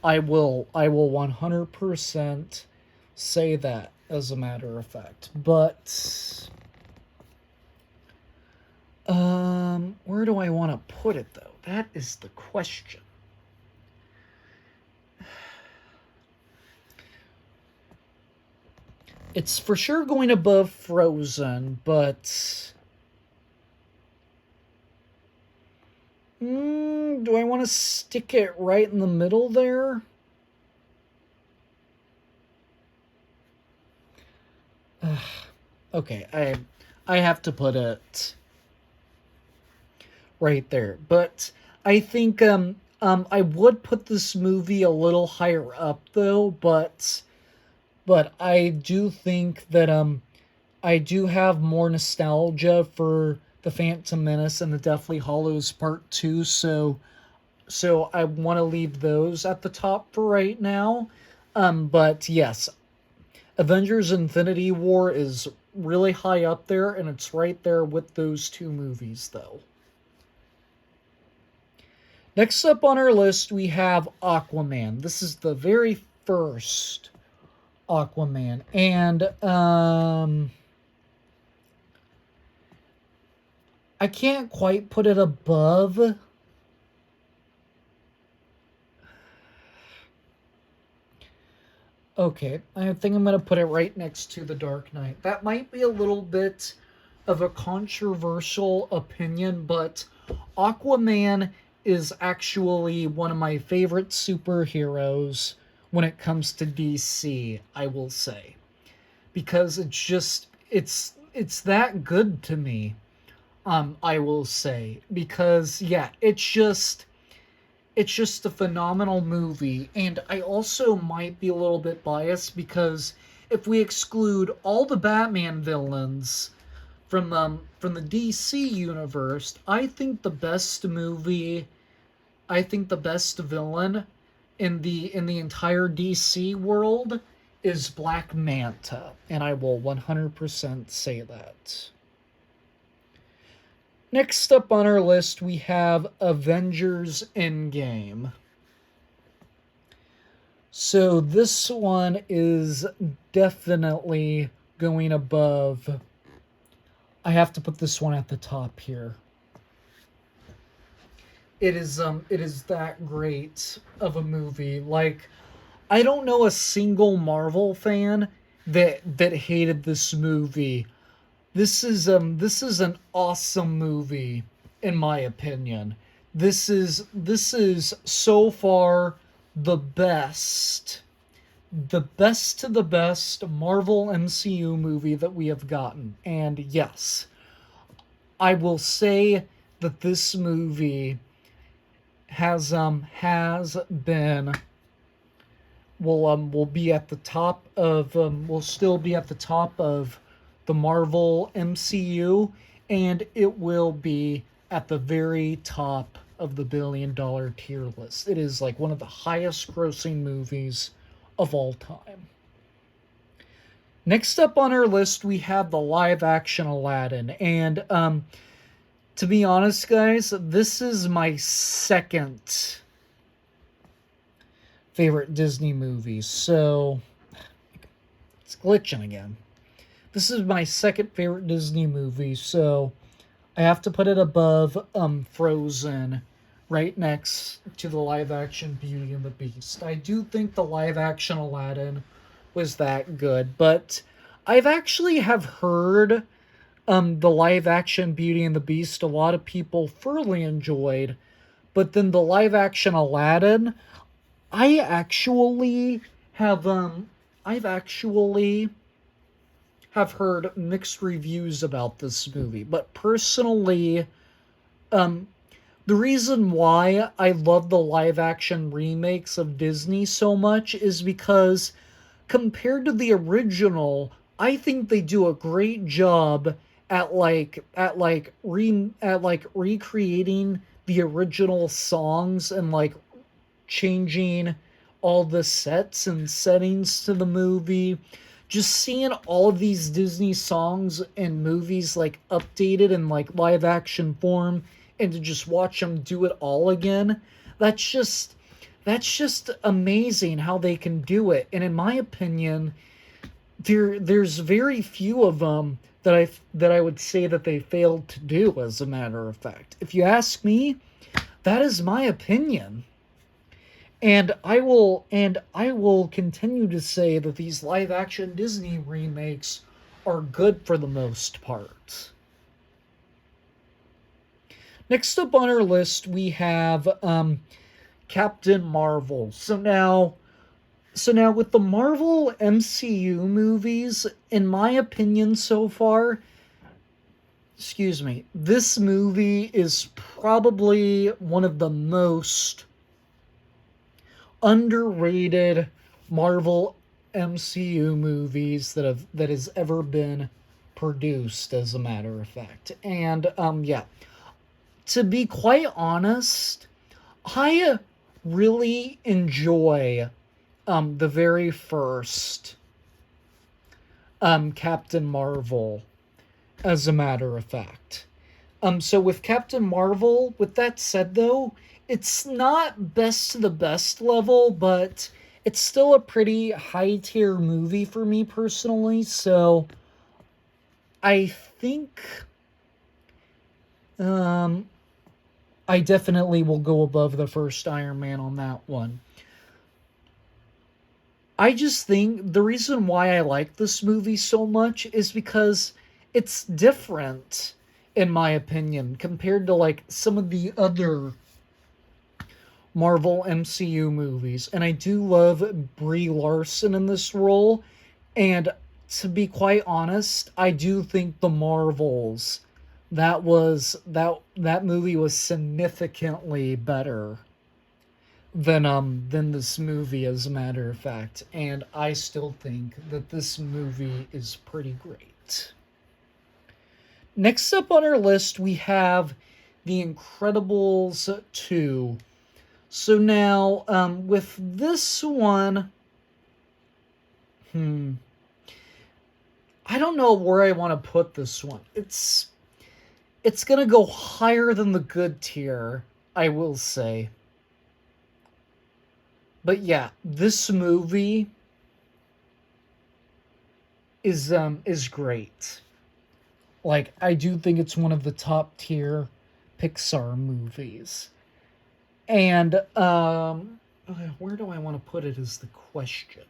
I will 100% say that as a matter of fact. But where do I want to put it though? That is the question. It's for sure going above Frozen, but do I want to stick it right in the middle there? Okay, I have to put it right there. But I think I would put this movie a little higher up though, but I do think that I do have more nostalgia for the Phantom Menace and the Deathly Hollows Part 2, so I want to leave those at the top for right now. But yes, Avengers Infinity War is really high up there, and it's right there with those two movies, though. Next up on our list, we have Aquaman. This is the very first Aquaman, and I can't quite put it above. Okay, I think I'm going to put it right next to The Dark Knight. That might be a little bit of a controversial opinion, but Aquaman is actually one of my favorite superheroes when it comes to DC, I will say. Because it's that good to me. I will say, because yeah, it's just a phenomenal movie, and I also might be a little bit biased because if we exclude all the Batman villains from the DC universe, I think the best villain in the entire DC world is Black Manta, and I will 100% say that. Next up on our list, we have Avengers Endgame. So this one is definitely going above. I have to put this one at the top here. It is that great of a movie. Like, I don't know a single Marvel fan that hated this movie. This is an awesome movie, in my opinion. This is so far the best to the best Marvel MCU movie that we have gotten. And yes, I will say that this movie has been will be at the top of will still be at the top of the Marvel MCU, and it will be at the very top of the billion-dollar tier list. It is like one of the highest grossing movies of all time. Next up on our list, we have the live-action Aladdin, and to be honest, guys, this is my second favorite Disney movie, so it's glitching again. This is my second favorite Disney movie, so I have to put it above Frozen, right next to the live-action Beauty and the Beast. I do think the live-action Aladdin was that good, but I've actually have heard the live-action Beauty and the Beast a lot of people thoroughly enjoyed, but then the live-action Aladdin, I actually have I've actually have heard mixed reviews about this movie, but personally, the reason why I love the live action remakes of Disney so much is because compared to the original, I think they do a great job at like recreating the original songs and like changing all the sets and settings to the movie. Just seeing all of these Disney songs and movies like updated in like live action form and to just watch them do it all again. That's just that's just amazing how they can do it. And in my opinion, there's very few of them that I would say that they failed to do, as a matter of fact. If you ask me, that is my opinion. And I will continue to say that these live action Disney remakes are good for the most part. Next up on our list we have Captain Marvel. So now with the Marvel MCU movies, in my opinion so far, excuse me, this movie is probably one of the most underrated Marvel MCU movies that has ever been produced, as a matter of fact. And yeah, to be quite honest, I really enjoy the very first Captain Marvel, as a matter of fact. So with Captain Marvel, with that said though, it's not best to the best level, but it's still a pretty high tier movie for me personally. So I think um I definitely will go above the first Iron Man on that one. I just think the reason why I like this movie so much is because it's different, in my opinion, compared to like some of the other Marvel MCU movies. And I do love Brie Larson in this role. And to be quite honest, I do think the Marvels, that movie was significantly better than this movie, as a matter of fact. And I still think that this movie is pretty great. Next up on our list, we have The Incredibles 2. So now, with this one, I don't know where I want to put this one. It's gonna go higher than the good tier, I will say. But yeah, this movie is great. Like, I do think it's one of the top tier Pixar movies. And where do I want to put it is the question.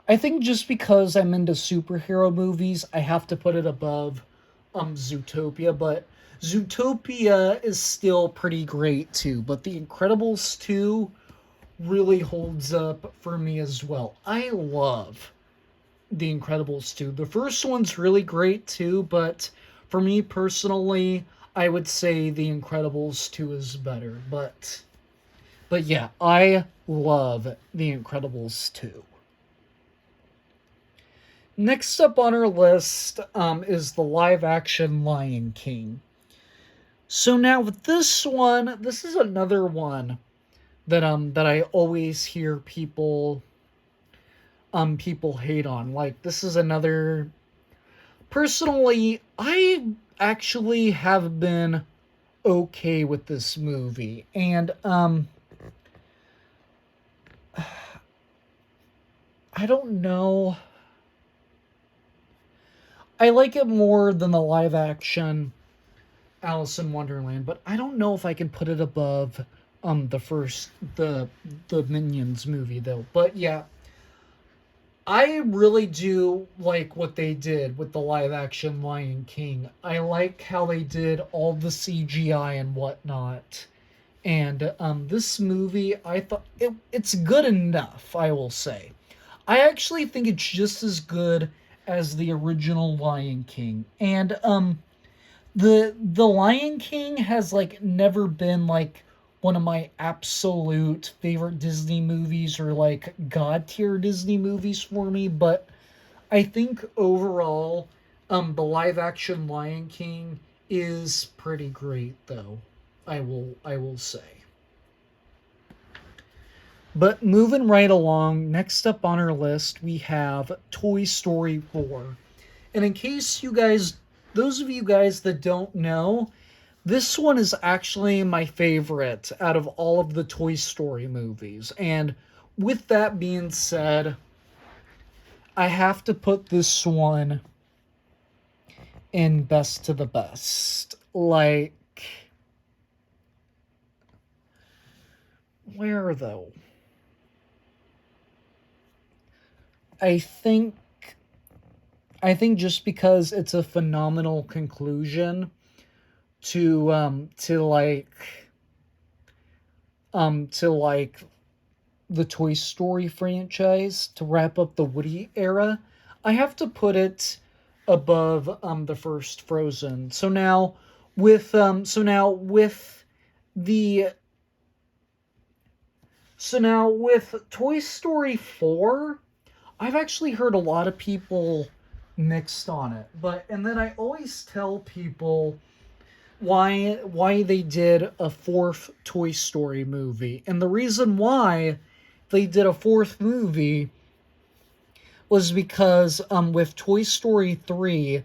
I think just because I'm into superhero movies, I have to put it above Zootopia, but Zootopia is still pretty great too, but The Incredibles 2 really holds up for me as well. I love The Incredibles 2. The first one's really great too, but for me personally, I would say The Incredibles 2 is better. But yeah, I love The Incredibles 2. Next up on our list is the live action Lion King. So now with this one, this is another one that I always hear people hate on. Like, this is another, personally, I actually have been okay with this movie. And I don't know. I like it more than the live action Alice in Wonderland, but I don't know if I can put it above the first the Minions movie though. But yeah, I really do like what they did with the live action Lion King. I like how they did all the CGI and whatnot. And this movie, I thought it's good enough, I will say. I actually think it's just as good as the original Lion King. And the Lion King has like never been like one of my absolute favorite Disney movies or like god tier Disney movies for me, but I think overall The live action Lion King is pretty great though. I will say. But moving right along, next up on our list we have Toy Story 4. And in case you guys, those of you guys that don't know, this one is actually my favorite out of all of the Toy Story movies. And with that being said, I have to put this one in best to the best. Like, where though? I think I think just because it's a phenomenal conclusion to like the Toy Story franchise, to wrap up the Woody era, I have to put it above the first Frozen. The so now with Toy Story 4, I've actually heard a lot of people mixed on it. But and then I always tell people why they did a fourth Toy Story movie. And the reason why they did a fourth movie was because with Toy Story 3,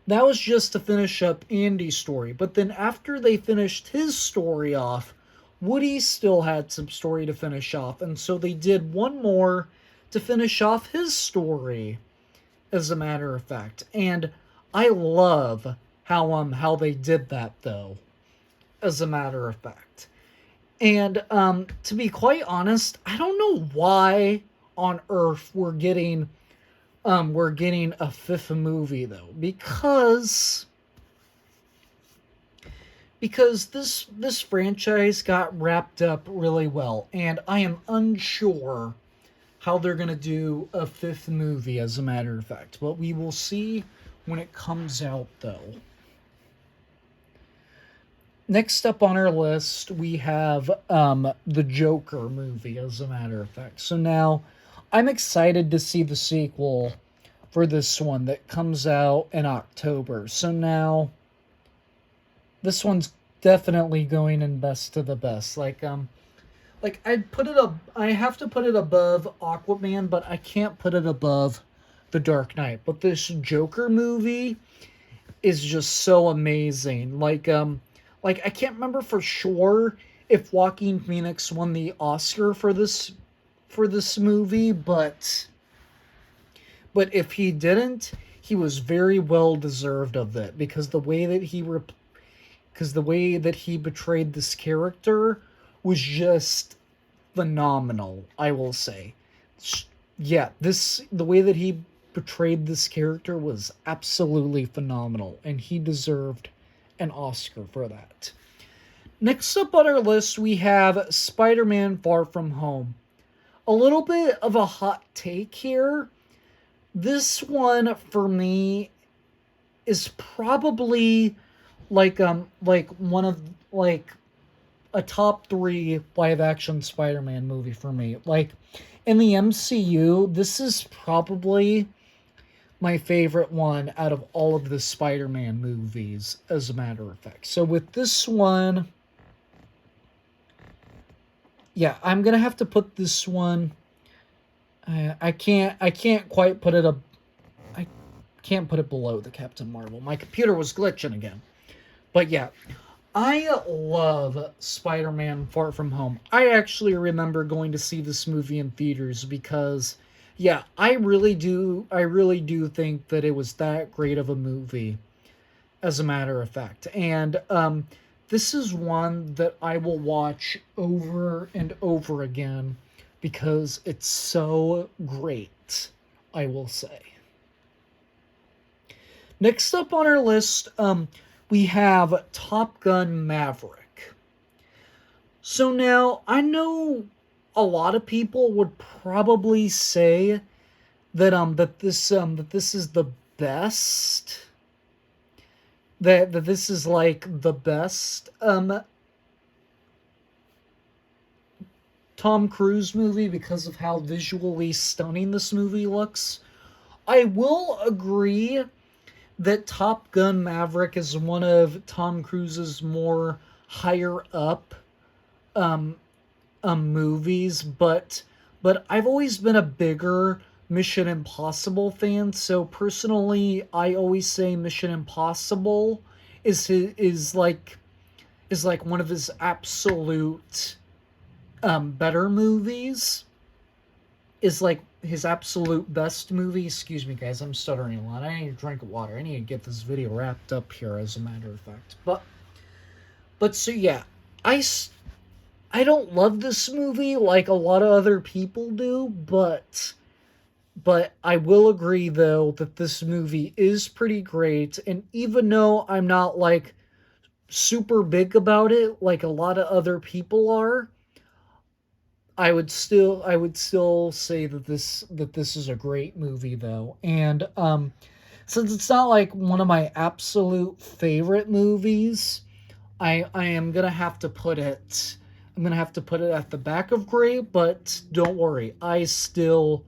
that was just to finish up Andy's story. But then after they finished his story off, Woody still had some story to finish off, and so they did one more to finish off his story, as a matter of fact. And I love how they did that though, as a matter of fact. And to be quite honest, I don't know why on earth we're getting a fifth movie though, because this franchise got wrapped up really well, and I am unsure how they're going to do a fifth movie, as a matter of fact. But we will see when it comes out, though. Next up on our list, we have the Joker movie, as a matter of fact. So now, I'm excited to see the sequel for this one that comes out in October. So now, this one's definitely going in best to the best. Like I have to put it above Aquaman, but I can't put it above The Dark Knight. But this Joker movie is just so amazing. Like I can't remember for sure if Joaquin Phoenix won the Oscar for this movie, but if he didn't, he was very well deserved of it, because the way that he betrayed this character was just phenomenal, I will say. Yeah, the way that he portrayed this character was absolutely phenomenal, and he deserved an Oscar for that. Next up on our list, we have Spider-Man Far From Home. A little bit of a hot take here. This one, for me, is probably like one of like a top 3 live action Spider-Man movie for me. Like, in the MCU, this is probably my favorite one out of all of the Spider-Man movies, as a matter of fact. So with this one, yeah, I'm gonna have to put this one. I can't quite put it up. I can't put it below the Captain Marvel. My computer was glitching again. But yeah, I love Spider-Man Far From Home. I actually remember going to see this movie in theaters because, yeah, I really do think that it was that great of a movie, as a matter of fact. And this is one that I will watch over and over again because it's so great, I will say. Next up on our list, we have Top Gun Maverick. So now, I know a lot of people would probably say that this is the best, that this is like the best Tom Cruise movie because of how visually stunning this movie looks. I will agree that Top Gun Maverick is one of Tom Cruise's more higher up um, movies, but I've always been a bigger Mission Impossible fan. So personally, I always say Mission Impossible is like one of his absolute better movies. Is like his absolute best movie. Excuse me, guys, I'm stuttering a lot. I need to drink water. I need to get this video wrapped up here, as a matter of fact. But so yeah, I I don't love this movie like a lot of other people do, but I will agree though that this movie is pretty great, and even though I'm not like super big about it like a lot of other people are, I would still say that this is a great movie though. And since it's not like one of my absolute favorite movies, I am gonna have to put it I'm gonna have to put it at the back of great, but don't worry, I still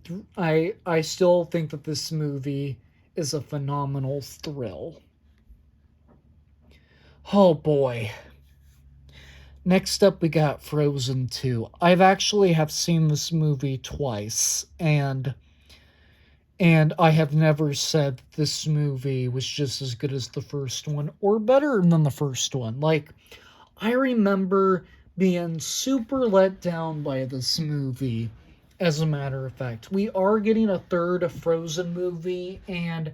think that this movie is a phenomenal thrill. Oh boy. Next up we got Frozen 2. I've actually have seen this movie twice, and I have never said this movie was just as good as the first one or better than the first one. Like, I remember being super let down by this movie. As a matter of fact, we are getting a third Frozen movie, and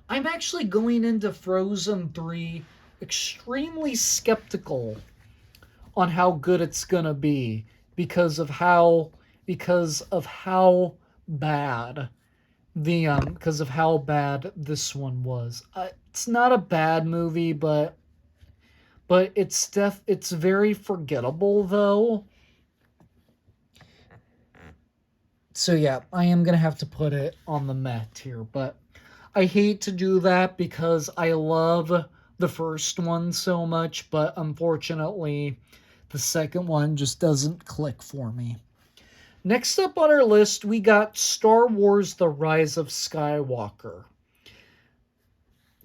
I'm actually going into Frozen 3 extremely skeptical on how good it's gonna be because of how bad because of how bad this one was. It's not a bad movie, but it's very forgettable though. So yeah, I am gonna have to put it on the meh tier, but I hate to do that because I love the first one so much, but unfortunately, the second one just doesn't click for me. Next up on our list, we got Star Wars The Rise of Skywalker.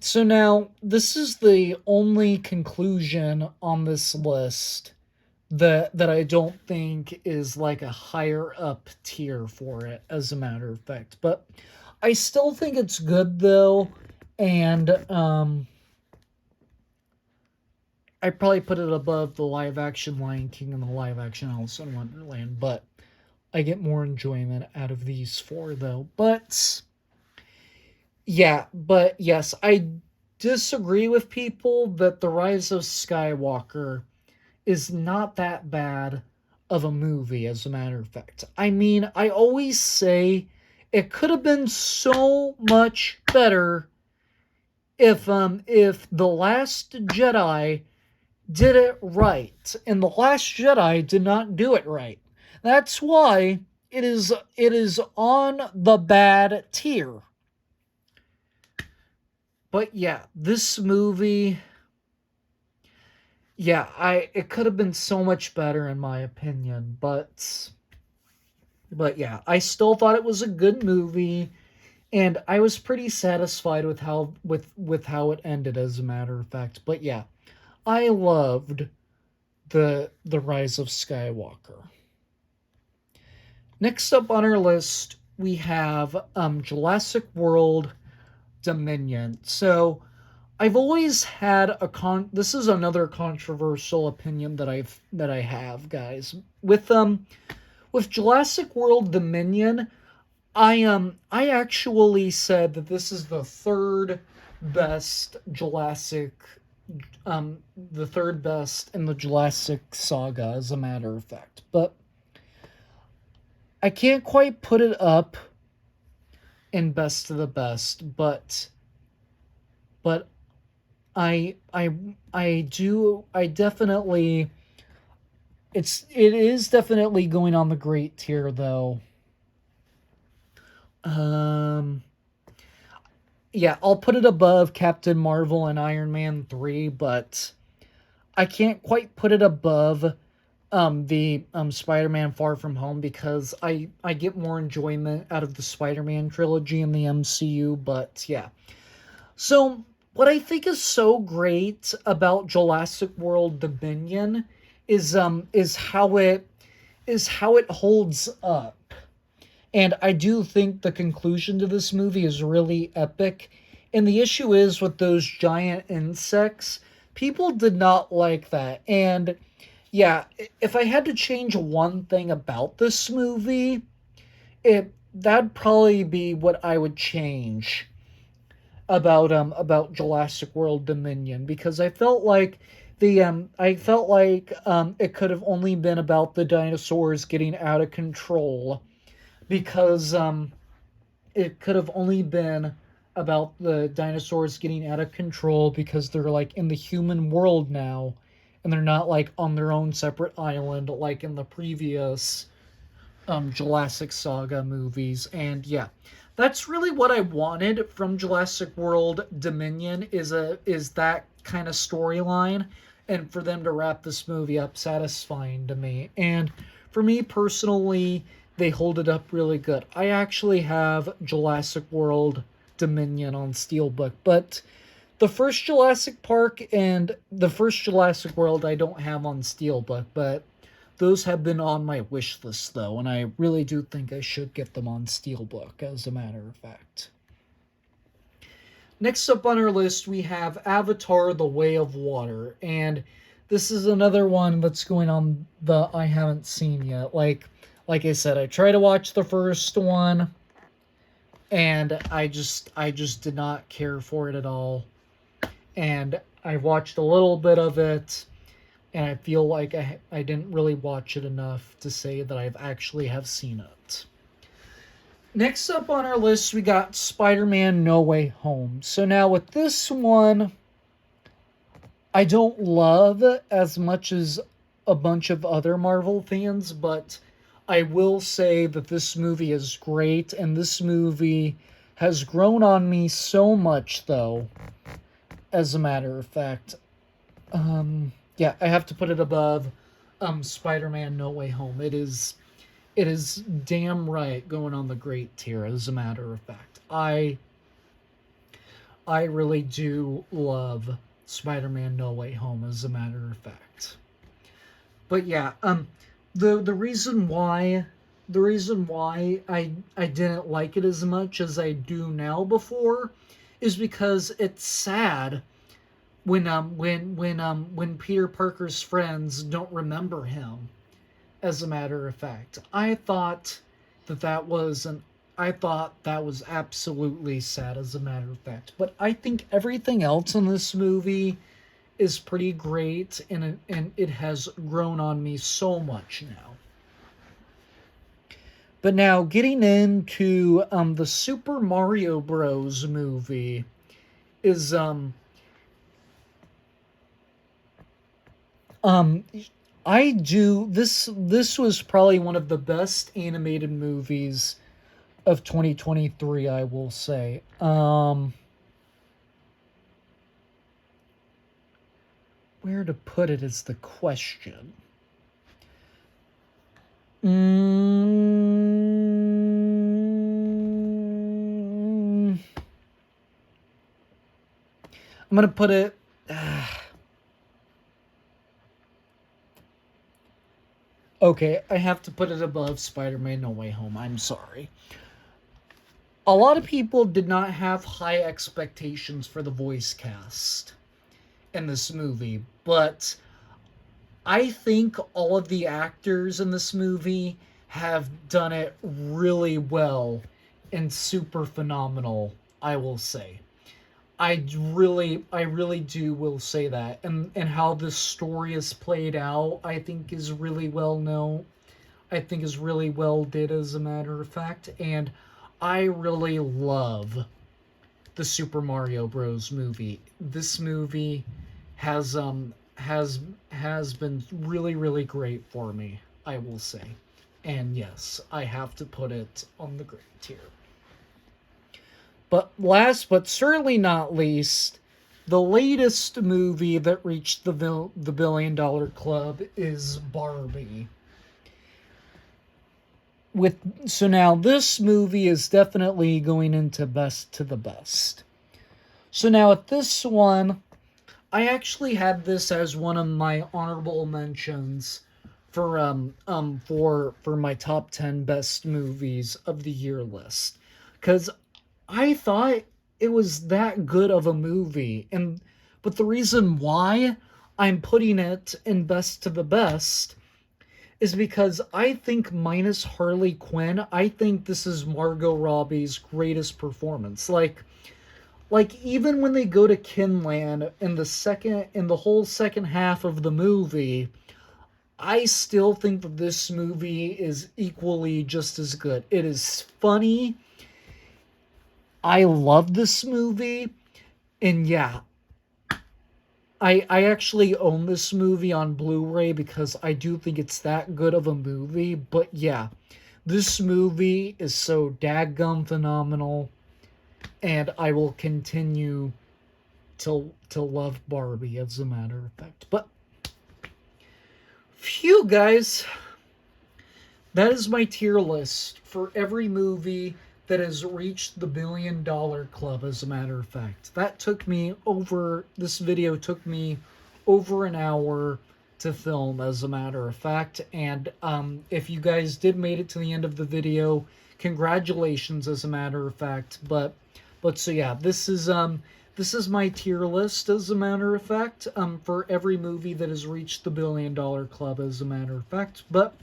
So now, this is the only conclusion on this list that I don't think is like a higher up tier for it, as a matter of fact. But I still think it's good though, and I probably put it above the live action Lion King and the live action Alice in Wonderland, but I get more enjoyment out of these four though. But yeah, but yes, I disagree with people that The Rise of Skywalker is not that bad of a movie, as a matter of fact. I mean, I always say it could have been so much better if The Last Jedi did it right, and The Last Jedi did not do it right. That's why it is on the bad tier. But yeah, this movie, yeah, it could have been so much better in my opinion, but yeah, I still thought it was a good movie, and I was pretty satisfied with how it ended, as a matter of fact. But yeah, I loved the Rise of Skywalker. Next up on our list, we have Jurassic World Dominion. So I've always had this is another controversial opinion that I have, guys. With Jurassic World Dominion, I actually said that this is the third best the third best in the Jurassic saga, as a matter of fact. But I can't quite put it up in best of the best, but I definitely it is definitely going on the great tier though. Yeah, I'll put it above Captain Marvel and Iron Man 3, but I can't quite put it above the Spider-Man Far From Home, because I get more enjoyment out of the Spider-Man trilogy in the MCU. But yeah, So, what I think is so great about Jurassic World Dominion is how it holds up. And I do think the conclusion to this movie is really epic. And the issue is with those giant insects, people did not like that. And yeah, if I had to change one thing about this movie, it that'd probably be what I would change about Jurassic World Dominion, because I felt like it could have only been about the dinosaurs getting out of control, because it could have only been about the dinosaurs getting out of control because they're like in the human world now, and they're not like on their own separate island like in the previous Jurassic Saga movies. And yeah, that's really what I wanted from Jurassic World Dominion, is that kind of storyline, and for them to wrap this movie up satisfying to me. And for me personally, they hold it up really good. I actually have Jurassic World Dominion on Steelbook, but the first Jurassic Park and the first Jurassic World I don't have on Steelbook, but those have been on my wish list though, and I really do think I should get them on Steelbook, as a matter of fact. Next up on our list, we have Avatar: The Way of Water, and this is another one that's going on the I haven't seen yet. Like I said, I tried to watch the first one, and I just did not care for it at all. And I watched a little bit of it, and I feel like I didn't really watch it enough to say that I've actually have seen it. Next up on our list, we got Spider-Man No Way Home. So now with this one, I don't love as much as a bunch of other Marvel fans, but I will say that this movie is great, and this movie has grown on me so much, though, as a matter of fact. Yeah, I have to put it above Spider-Man No Way Home. It is damn right going on the great tier, as a matter of fact. I really do love Spider-Man No Way Home, as a matter of fact. But yeah, the reason why I didn't like it as much as I do now before is because it's sad when Peter Parker's friends don't remember him. As a matter of fact, I thought that was absolutely sad, as a matter of fact. But I think everything else in this movie is pretty great, and it has grown on me so much now. But now getting into the Super Mario Bros. Movie is um I do this was probably one of the best animated movies of 2023, I will say. Where to put it is the question. I'm gonna put it. Okay, I have to put it above Spider-Man No Way Home. I'm sorry. A lot of people did not have high expectations for the voice cast in this movie, but I think all of the actors in this movie have done it really well and super phenomenal, I will say. I really do will say that. And how this story is played out, I think is really well known. I think is really well did, as a matter of fact. And I really love the Super Mario Bros. Movie. This movie has has been really really great for me, I will say. And yes, I have to put it on the great tier. But last but certainly not least, the latest movie that reached the billion dollar club is Barbie. So now this movie is definitely going into best to the best. So now at this one, I actually had this as one of my honorable mentions for my top 10 best movies of the year list, cuz I thought it was that good of a movie. And but the reason why I'm putting it in best to the best is because I think minus Harley Quinn, I think this is Margot Robbie's greatest performance. Like even when they go to Kinland in the whole second half of the movie, I still think that this movie is equally just as good. It is funny. I love this movie. And yeah, I actually own this movie on Blu-ray because I do think it's that good of a movie. But yeah, this movie is so daggum phenomenal, and I will continue to love Barbie as a matter of fact. But phew, guys, that is my tier list for every movie that has reached the $1 billion club, as a matter of fact. This video took me over an hour to film, as a matter of fact. And if you guys did made it to the end of the video, congratulations, as a matter of fact. But so yeah, this is my tier list, as a matter of fact, for every movie that has reached the $1 billion club, as a matter of fact. But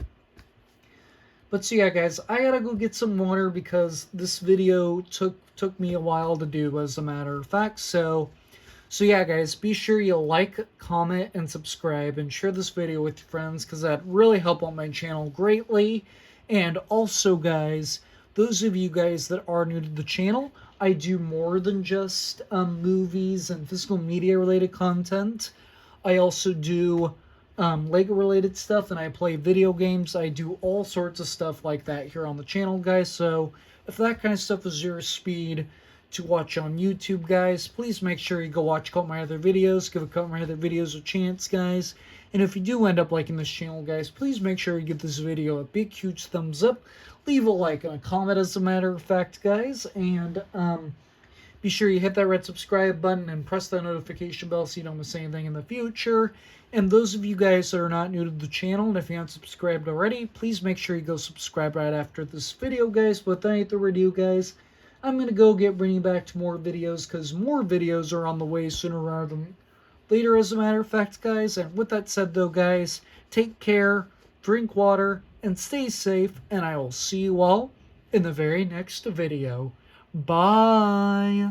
so yeah, guys, I gotta go get some water because this video took me a while to do, as a matter of fact. So yeah, guys, be sure you like, comment, and subscribe, and share this video with your friends because that really help out my channel greatly. And also, guys, those of you guys that are new to the channel, I do more than just movies and physical media related content. I also do Lego related stuff, and I play video games. I do all sorts of stuff like that here on the channel, guys. So if that kind of stuff is your speed to watch on YouTube, guys, please make sure you go watch a couple of my other videos. Give a couple of my other videos a chance, guys. And if you do end up liking this channel, guys, please make sure you give this video a big, huge thumbs up. Leave a like and a comment, as a matter of fact, guys. And be sure you hit that red subscribe button and press that notification bell so you don't miss anything in the future. And those of you guys that are not new to the channel, and if you haven't subscribed already, please make sure you go subscribe right after this video, guys. But without further ado, guys, I'm going to go get bringing back to more videos because more videos are on the way sooner rather than later, as a matter of fact, guys. And with that said, though, guys, take care, drink water, and stay safe, and I will see you all in the very next video. Bye!